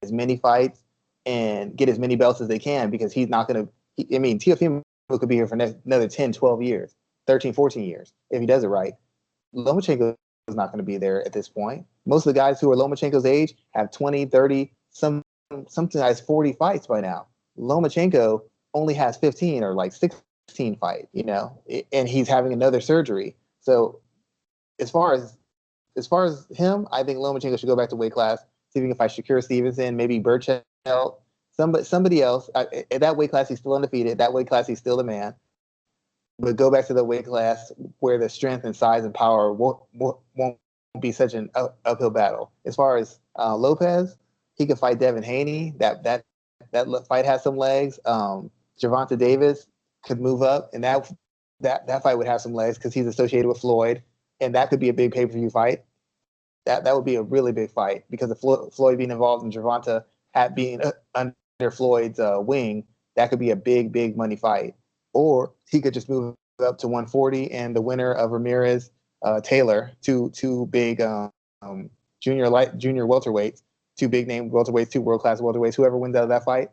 as many fights, and get as many belts as they can because he's not going to. Teofimo could be here for another 10, 12 years, 13, 14 years if he does it right. Lomachenko is not going to be there at this point. Most of the guys who are Lomachenko's age have 20, 30, something has 40 fights by now. Lomachenko only has 15 or like 16 fights, and he's having another surgery. So as far as him, I think Lomachenko should go back to weight class, see if he can fight Shakur Stevenson, maybe Burchell, somebody else. At that weight class, he's still undefeated. At that weight class, he's still the man. But go back to the weight class where the strength and size and power won't be such an uphill battle. As far as Lopez, he could fight Devin Haney. That fight has some legs. Gervonta Davis could move up, and that fight would have some legs because he's associated with Floyd, and that could be a big pay-per-view fight. That would be a really big fight because of Floyd being involved and Gervonta being under Floyd's wing. That could be a big money fight. Or he could just move up to 140, and the winner of Ramirez Taylor, two big junior welterweights, two big name welterweights, two world class welterweights. Whoever wins out of that fight,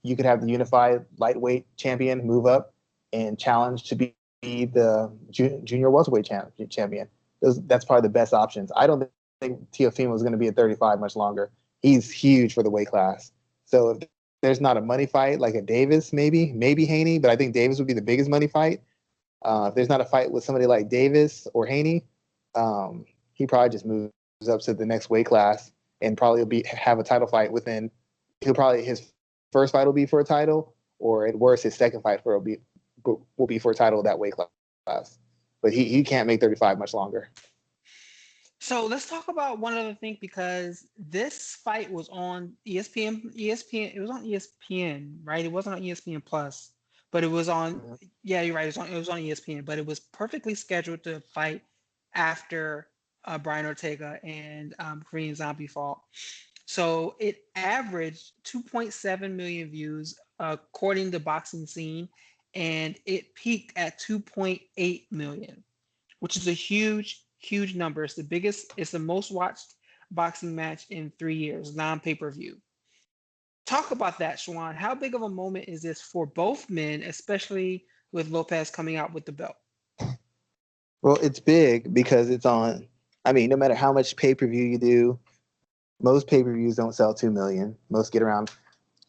you could have the unified lightweight champion move up and challenge to be the junior welterweight champion. That's probably the best options. I don't think Teofimo is going to be at 35 much longer. He's huge for the weight class. So if there's not a money fight like a Davis, maybe Haney, but I think Davis would be the biggest money fight. If there's not a fight with somebody like Davis or Haney, he probably just moves up to the next weight class and probably have a title fight within. His first fight will be for a title, or at worst, his second fight will be for a title of that weight class. But he can't make 35 much longer. So let's talk about one other thing because this fight was on ESPN. It was on ESPN, right? It wasn't on ESPN Plus, but it was on. Mm-hmm. Yeah, you're right. It was on ESPN, but it was perfectly scheduled to fight after Brian Ortega and Korean Zombie fought. So it averaged 2.7 million views according to Boxing Scene, and it peaked at 2.8 million, which is a huge number. It's the most watched boxing match in 3 years, non-pay-per-view. Talk about that, Schwan. How big of a moment is this for both men, especially with Lopez coming out with the belt? Well, it's big because it's on. No matter how much pay-per-view you do, most pay-per-views don't sell 2 million. Most get around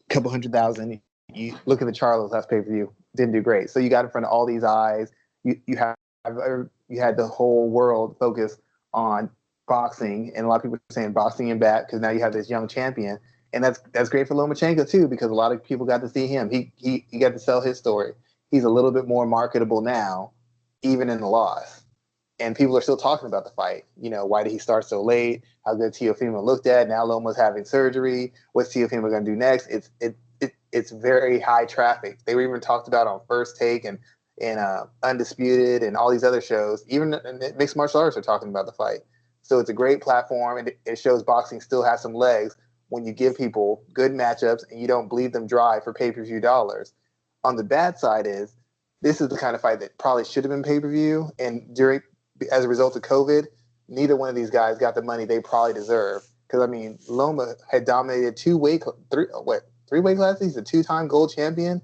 a couple 100,000. You look at the Charlo's last pay-per-view, didn't do great. So you got in front of all these eyes. You had the whole world focus on boxing, and a lot of people are saying boxing and back because now you have this young champion, and that's great for Lomachenko too because a lot of people got to see him. He got to sell his story. He's a little bit more marketable now, even in the loss, and people are still talking about the fight. Why did he start so late? How good Teofimo looked at. Now Loma's having surgery. What's Teofimo going to do next? It's very high traffic. They were even talked about on First Take and Undisputed and all these other shows. Even mixed martial arts are talking about the fight. So it's a great platform, and it shows boxing still has some legs when you give people good matchups and you don't bleed them dry for pay-per-view dollars. On the bad side is this is the kind of fight that probably should have been pay-per-view, and as a result of COVID, neither one of these guys got the money they probably deserve. Because Loma had dominated three weight classes. He's a two-time gold champion.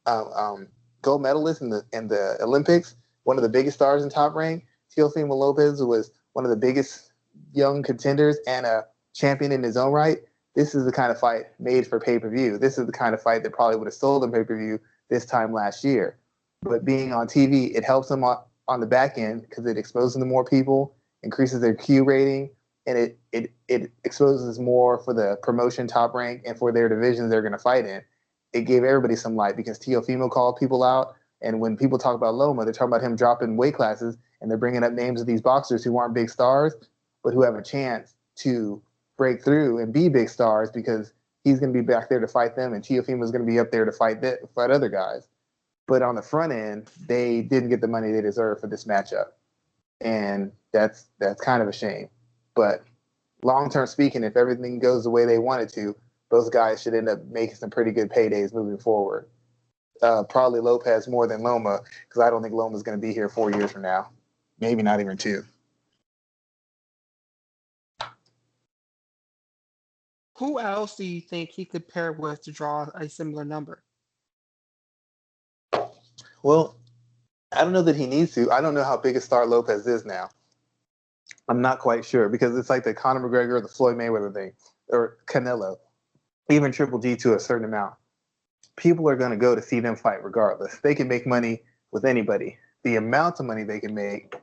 Gold medalist in the Olympics, one of the biggest stars in Top Rank. Teofimo Lopez was one of the biggest young contenders and a champion in his own right. This is the kind of fight made for pay-per-view. This is the kind of fight that probably would have sold on pay-per-view this time last year. But being on TV, it helps them on the back end because it exposes them to more people, increases their Q rating, and it exposes more for the promotion top rank and for their divisions they're going to fight in. It gave everybody some light because Teofimo called people out, and when people talk about Loma, they're talking about him dropping weight classes, and they're bringing up names of these boxers who aren't big stars, but who have a chance to break through and be big stars because he's going to be back there to fight them, and Teofimo is going to be up there to fight other guys. But on the front end, they didn't get the money they deserve for this matchup, and that's kind of a shame. But long term speaking, if everything goes the way they want it to, those guys should end up making some pretty good paydays moving forward. Probably Lopez more than Loma, because I don't think Loma's going to be here 4 years from now, maybe not even 2. Who else do you think he could pair with to draw a similar number? Well, I don't know that he needs to. I don't know how big a star Lopez is now. I'm not quite sure because it's like the Conor McGregor, the Floyd Mayweather thing, or Canelo, even Triple G to a certain amount. People are going to go to see them fight regardless. They can make money with anybody. The amount of money they can make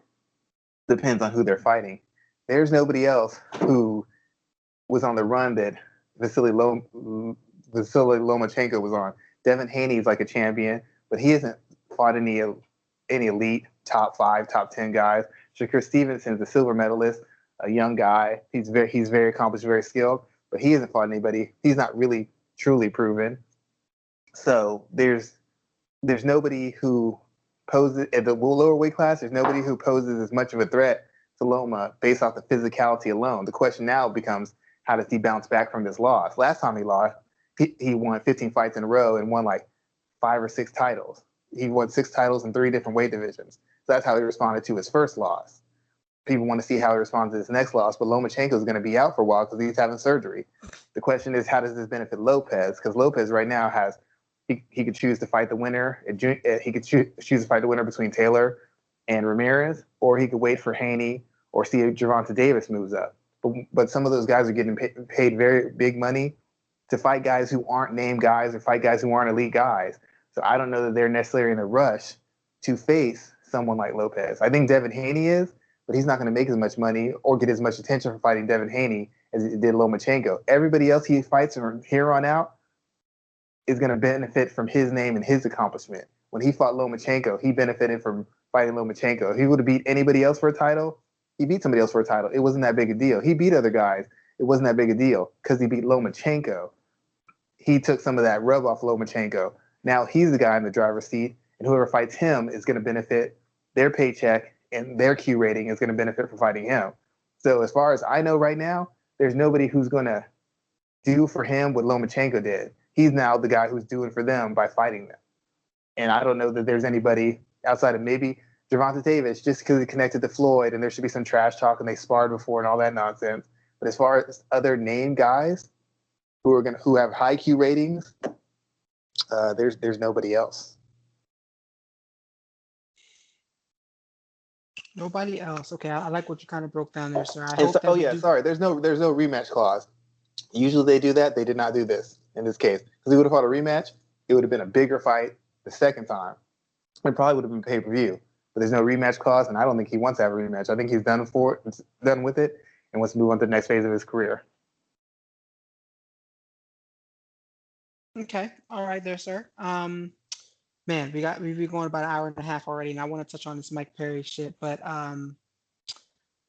depends on who they're fighting. There's nobody else who was on the run that Vasily Lomachenko was on. Devin Haney is like a champion, but he hasn't fought any elite top 5, top 10 guys. Shakur Stevenson's a silver medalist, a young guy. He's very accomplished, very skilled, but he hasn't fought anybody. He's not really truly proven. So there's nobody who poses at the lower weight class. There's nobody who poses as much of a threat to Loma based off the physicality alone. The question now becomes, how does he bounce back from this loss? Last time he lost, he won 15 fights in a row and won like 5 or 6 titles. He won 6 titles in 3 different weight divisions. So that's how he responded to his first loss. People want to see how he responds to his next loss, but Lomachenko is going to be out for a while because he's having surgery. The question is, how does this benefit Lopez? Because Lopez right now has he could choose to fight the winner. He could choose to fight the winner between Taylor and Ramirez, or he could wait for Haney or see if Gervonta Davis moves up. But some of those guys are getting paid very big money to fight guys who aren't named guys or fight guys who aren't elite guys. So I don't know that they're necessarily in a rush to face someone like Lopez. I think Devin Haney is, but he's not going to make as much money or get as much attention for fighting Devin Haney as he did Lomachenko. Everybody else he fights from here on out is going to benefit from his name and his accomplishment. When he fought Lomachenko, he benefited from fighting Lomachenko. If he would have beat anybody else for a title, he beat somebody else for a title. It wasn't that big a deal. He beat other guys. It wasn't that big a deal because he beat Lomachenko. He took some of that rub off Lomachenko. Now he's the guy in the driver's seat, and whoever fights him is going to benefit their paycheck, and their Q rating is going to benefit from fighting him. So as far as I know right now, there's nobody who's going to do for him what Lomachenko did. He's now the guy who's doing for them by fighting them. And I don't know that there's anybody outside of maybe Gervonta Davis, just because he connected to Floyd, and there should be some trash talk and they sparred before and all that nonsense. But as far as other name guys who have high Q ratings, there's nobody else. Nobody else. Okay, I like what you kind of broke down there, sir. Sorry. There's no rematch clause. Usually they do that. They did not do this in this case because he would have fought a rematch. It would have been a bigger fight the second time. It probably would have been pay-per-view. But there's no rematch clause, and I don't think he wants to have a rematch. I think he's done with it, and wants to move on to the next phase of his career. Okay, all right there, sir. Man, we've been going about an hour and a half already, and I want to touch on this Mike Perry shit. But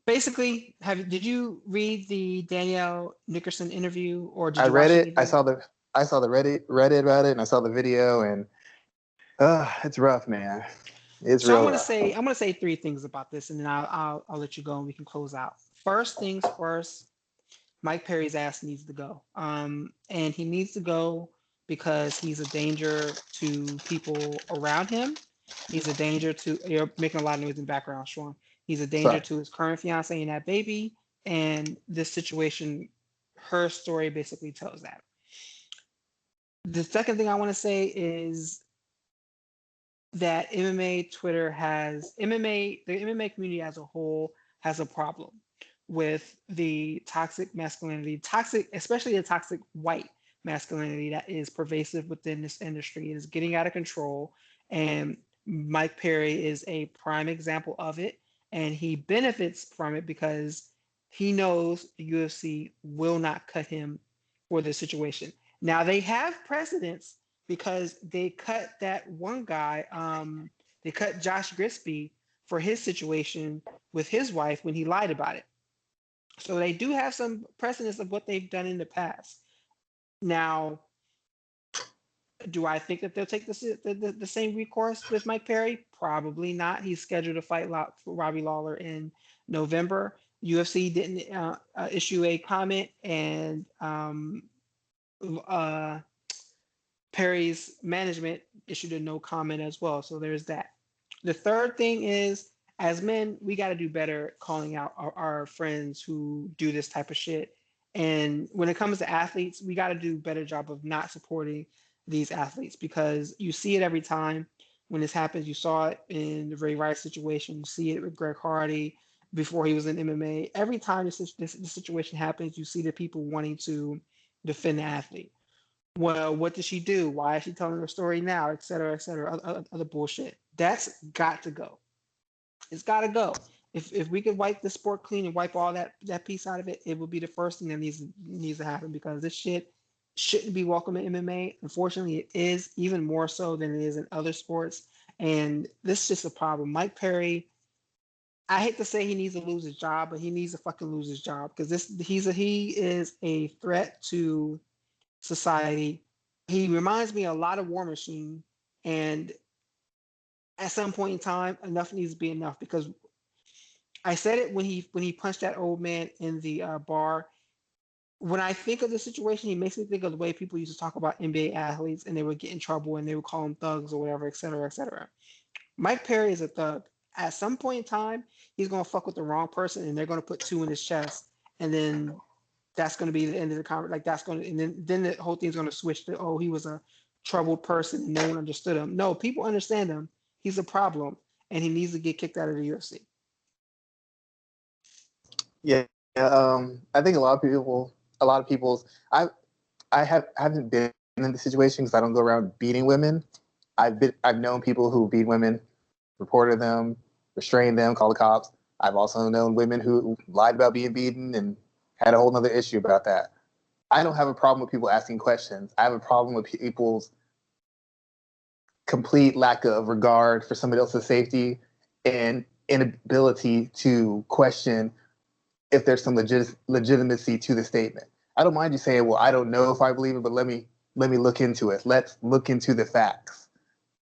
basically, did you read the Danielle Nickerson interview, or did you watch read it? I saw the Reddit about it, and I saw the video, and it's rough, man. It's So real I'm rough. gonna say 3 things about this, and then I'll let you go, and we can close out. First things first, Mike Perry's ass needs to go. And he needs to go because he's a danger to people around him. He's a danger to, you're making a lot of noise in the background, Schwan. He's a danger Sorry. to his current fiance and that baby. And this situation, her story basically tells that. The second thing I want to say is that MMA Twitter the MMA community as a whole has a problem with the toxic masculinity, especially the toxic white masculinity that is pervasive within this industry. It is getting out of control, and Mike Perry is a prime example of it, and he benefits from it because he knows the UFC will not cut him for this situation. Now they have precedents because they cut that one guy. They cut Josh Grisby for his situation with his wife when he lied about it. So they do have some precedents of what they've done in the past. Now, do I think that they'll take the same recourse with Mike Perry? Probably not. He's scheduled to fight for Robbie Lawler in November. UFC didn't issue a comment, and uh, Perry's management issued a no comment as well. So there's that. The third thing is, as men, we got to do better calling out our friends who do this type of shit. And when it comes to athletes, we got to do a better job of not supporting these athletes because you see it every time when this happens. You saw it in the Ray Rice situation. You see it with Greg Hardy before he was in MMA. Every time this situation happens, you see the people wanting to defend the athlete. Well, what did she do? Why is she telling her story now, et cetera, et cetera, other bullshit. That's got to go. It's got to go. If we could wipe the sport clean and wipe all that piece out of it, it would be the first thing that needs to happen because this shit shouldn't be welcome in MMA. Unfortunately, it is even more so than it is in other sports, and this is just a problem. Mike Perry, I hate to say he needs to lose his job, but he needs to fucking lose his job because he is a threat to society. He reminds me a lot of War Machine, and at some point in time, enough needs to be enough because I said it when he punched that old man in the bar. When I think of the situation, he makes me think of the way people used to talk about NBA athletes and they would get in trouble and they would call them thugs or whatever, et cetera, et cetera. Mike Perry is a thug. At some point in time, he's gonna fuck with the wrong person and they're gonna put two in his chest, and then that's gonna be the end of the conversation. Like that's gonna, and then the whole thing's gonna switch to, oh, he was a troubled person and no one understood him. No, people understand him. He's a problem and he needs to get kicked out of the UFC. Yeah, I think a lot of people's, haven't been in the situation because I don't go around beating women. I've known people who beat women, reported them, restrained them, called the cops. I've also known women who lied about being beaten and had a whole other issue about that. I don't have a problem with people asking questions. I have a problem with people's complete lack of regard for somebody else's safety and inability to question if there's some legitimacy to the statement. I don't mind you saying, well, I don't know if I believe it, but let me look into it. Let's look into the facts.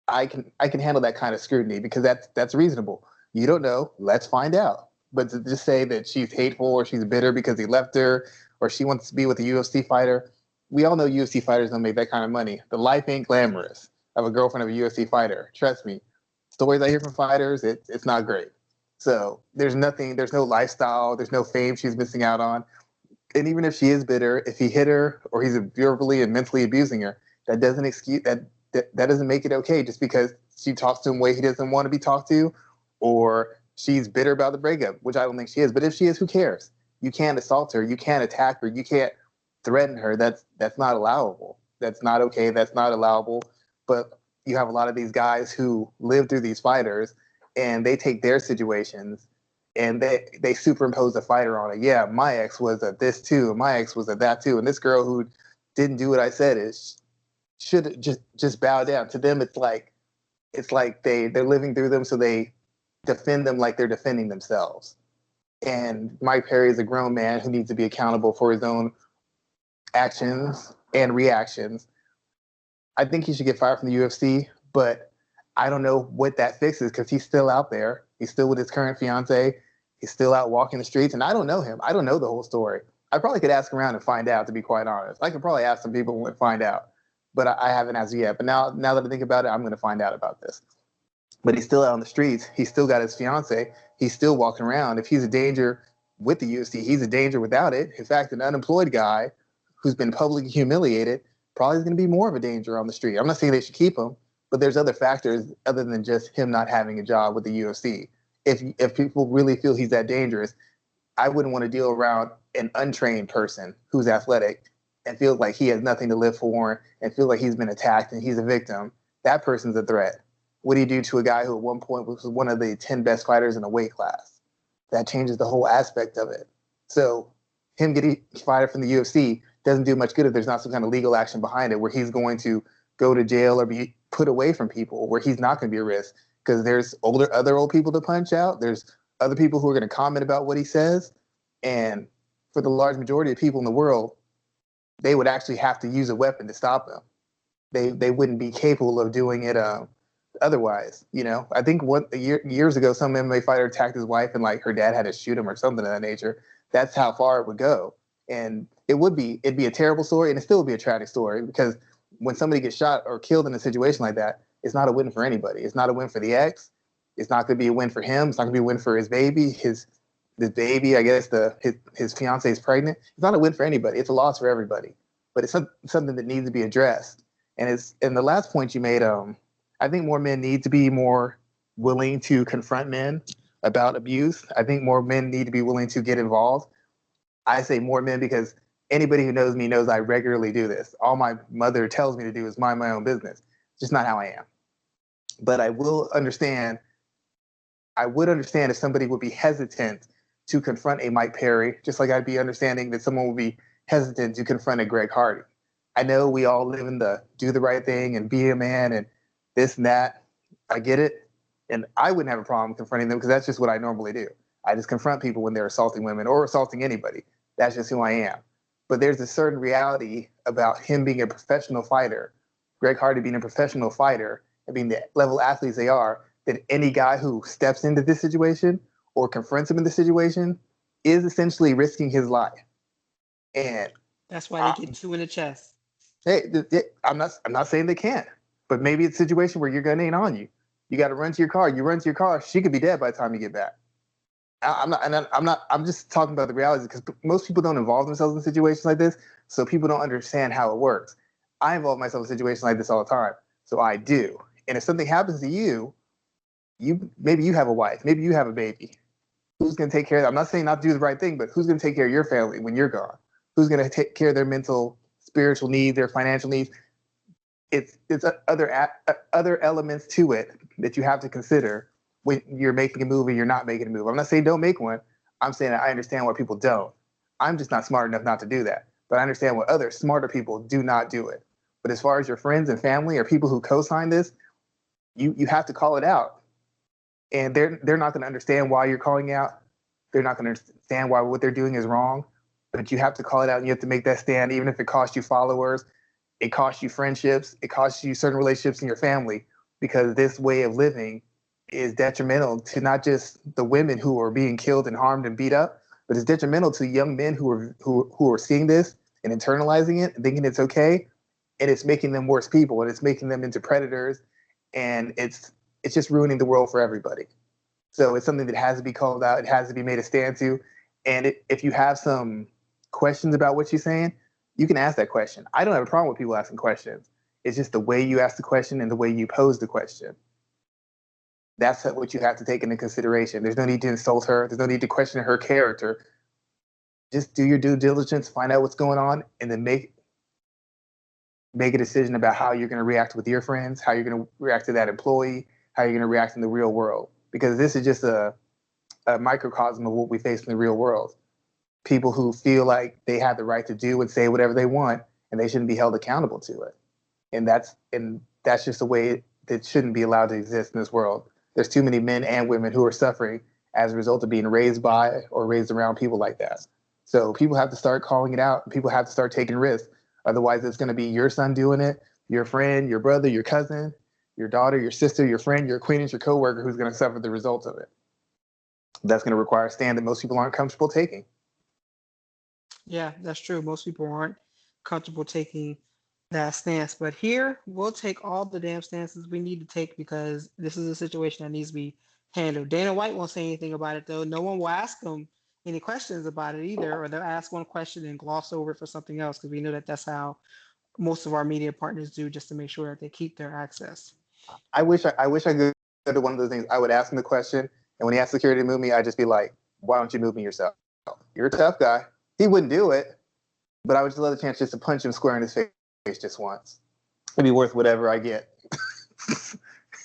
I can handle that kind of scrutiny because that's reasonable. You don't know, let's find out. But to just say that she's hateful or she's bitter because he left her or she wants to be with a UFC fighter, we all know UFC fighters don't make that kind of money. The life ain't glamorous of a girlfriend of a UFC fighter. Trust me. Stories I hear from fighters, it's not great. So there's no lifestyle, there's no fame she's missing out on. And even if she is bitter, if he hit her or he's verbally and mentally abusing her, that doesn't excuse that doesn't make it okay just because she talks to him the way he doesn't want to be talked to, or she's bitter about the breakup, which I don't think she is. But if she is, who cares? You can't assault her, you can't attack her, you can't threaten her. That's not allowable. That's not okay. That's not allowable. But you have a lot of these guys who live through these fighters and they take their situations and they superimpose a fighter on it. Yeah, my ex was at this too. My ex was at that too. And this girl who didn't do what I said should just bow down. To them, it's like they're living through them, so they defend them like they're defending themselves. And Mike Perry is a grown man who needs to be accountable for his own actions and reactions. I think he should get fired from the UFC, but I don't know what that fixes because he's still out there. He's still with his current fiance. He's still out walking the streets, and I don't know him. I don't know the whole story. I probably could ask around and find out, to be quite honest. I could probably ask some people and find out, but I haven't asked yet. But now that I think about it, I'm going to find out about this. But he's still out on the streets. He's still got his fiance. He's still walking around. If he's a danger with the UFC, he's a danger without it. In fact, an unemployed guy who's been publicly humiliated probably is going to be more of a danger on the street. I'm not saying they should keep him, but there's other factors other than just him not having a job with the UFC. If people really feel he's that dangerous, I wouldn't want to deal around an untrained person who's athletic and feels like he has nothing to live for and feels like he's been attacked and he's a victim. That person's a threat. What do you do to a guy who at one point was one of the 10 best fighters in a weight class? That changes the whole aspect of it. So him getting fired from the UFC doesn't do much good if there's not some kind of legal action behind it where he's going to go to jail or be put away from people, where he's not going to be a risk, because there's other old people to punch out. There's other people who are going to comment about what he says. And for the large majority of people in the world, they would actually have to use a weapon to stop him. They wouldn't be capable of doing it otherwise. I think years ago, some MMA fighter attacked his wife and like her dad had to shoot him or something of that nature. That's how far it would go. And it'd be a terrible story, and it still would be a tragic story, because when somebody gets shot or killed in a situation like that, it's not a win for anybody. It's not a win for the ex. It's not going to be a win for him. It's not going to be a win for his baby. His baby, I guess his fiance is pregnant. It's not a win for anybody. It's a loss for everybody. But it's something that needs to be addressed. And the last point you made, I think more men need to be more willing to confront men about abuse. I think more men need to be willing to get involved. I say more men because anybody who knows me knows I regularly do this. All my mother tells me to do is mind my own business. It's just not how I am. But I would understand if somebody would be hesitant to confront a Mike Perry, just like I'd be understanding that someone would be hesitant to confront a Greg Hardy. I know we all live in the do the right thing and be a man and this and that. I get it. And I wouldn't have a problem confronting them because that's just what I normally do. I just confront people when they're assaulting women or assaulting anybody. That's just who I am. But there's a certain reality about him being a professional fighter, Greg Hardy being a professional fighter and being the level athletes they are, that any guy who steps into this situation or confronts him in this situation is essentially risking his life. And that's why they get two in the chest. Hey, I'm not saying they can't, but maybe it's a situation where your gun ain't on you. You got to run to your car. You run to your car. She could be dead by the time you get back. I'm just talking about the realities because most people don't involve themselves in situations like this, so people don't understand how it works. I involve myself in situations like this all the time, so I do. And if something happens to you, maybe you have a wife, maybe you have a baby. Who's going to take care of that? I'm not saying not to do the right thing, but who's going to take care of your family when you're gone? Who's going to take care of their mental, spiritual needs, their financial needs? It's other elements to it that you have to consider when you're making a move or you're not making a move. I'm not saying don't make one. I'm saying I understand why people don't. I'm just not smart enough not to do that. But I understand why other smarter people do not do it. But as far as your friends and family or people who co-sign this, you have to call it out. And they're not going to understand why you're calling out. They're not going to understand why what they're doing is wrong. But you have to call it out and you have to make that stand, even if it costs you followers, it costs you friendships, it costs you certain relationships in your family, because this way of living is detrimental to not just the women who are being killed and harmed and beat up, but it's detrimental to young men who are seeing this and internalizing it and thinking it's okay, and it's making them worse people and it's making them into predators, and it's just ruining the world for everybody. So it's something that has to be called out. It has to be made a stand to. And if you have some questions about what you're saying, you can ask that question. I don't have a problem with people asking questions. It's just the way you ask the question and the way you pose the question. That's what you have to take into consideration. There's no need to insult her. There's no need to question her character. Just do your due diligence, find out what's going on, and then make a decision about how you're going to react with your friends, how you're going to react to that employee, how you're going to react in the real world. Because this is just a microcosm of what we face in the real world. People who feel like they have the right to do and say whatever they want, and they shouldn't be held accountable to it. And that's just a way that shouldn't be allowed to exist in this world. There's too many men and women who are suffering as a result of being raised by or raised around people like that. So people have to start calling it out. People have to start taking risks. Otherwise, it's going to be your son doing it, your friend, your brother, your cousin, your daughter, your sister, your friend, your acquaintance, your coworker who's going to suffer the results of it. That's going to require a stand that most people aren't comfortable taking. Yeah, that's true. Most people aren't comfortable taking that stance. But here, we'll take all the damn stances we need to take because this is a situation that needs to be handled. Dana White won't say anything about it, though. No one will ask him any questions about it either, or they'll ask one question and gloss over it for something else because we know that that's how most of our media partners do just to make sure that they keep their access. I wish I could go to one of those things. I would ask him the question, and when he asked security to move me, I'd just be like, why don't you move me yourself? You're a tough guy. He wouldn't do it, but I would just love the chance just to punch him square in his face just once. It'd be worth whatever I get.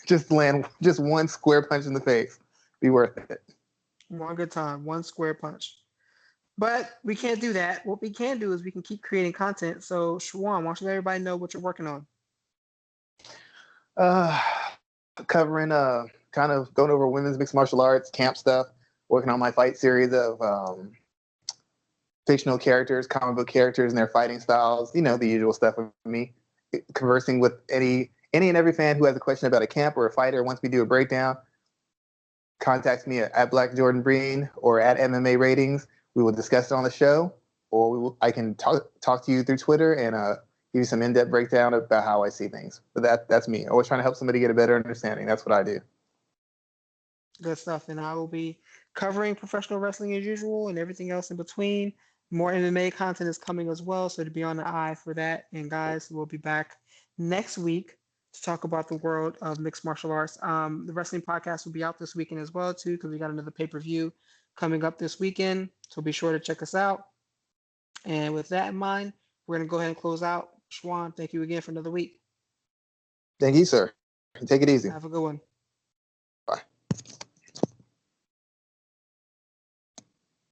Just land just one square punch in the face. Be worth it. One good time, one square punch. But we can't do that. What we can do is we can keep creating content. So, Schwan, why don't you let everybody know what you're working on? Uh, Covering kind of going over women's mixed martial arts camp stuff, working on my fight series of fictional characters, comic book characters, and their fighting styles. You know, the usual stuff with me. Conversing with any and every fan who has a question about a camp or a fighter wants me to do a breakdown. Contact me at Black Jordan Breen or at MMA Ratings. We will discuss it on the show, or I can talk to you through Twitter and give you some in-depth breakdown about how I see things. But that's me. Always trying to help somebody get a better understanding. That's what I do. Good stuff. And I will be covering professional wrestling as usual and everything else in between. More MMA content is coming as well, so to be on the eye for that. And guys, we'll be back next week to talk about the world of mixed martial arts. The wrestling podcast will be out this weekend as well too, because we got another pay-per-view coming up this weekend. So be sure to check us out. And with that in mind, we're gonna go ahead and close out. Schwan, thank you again for another week. Thank you, sir. Take it easy. Have a good one.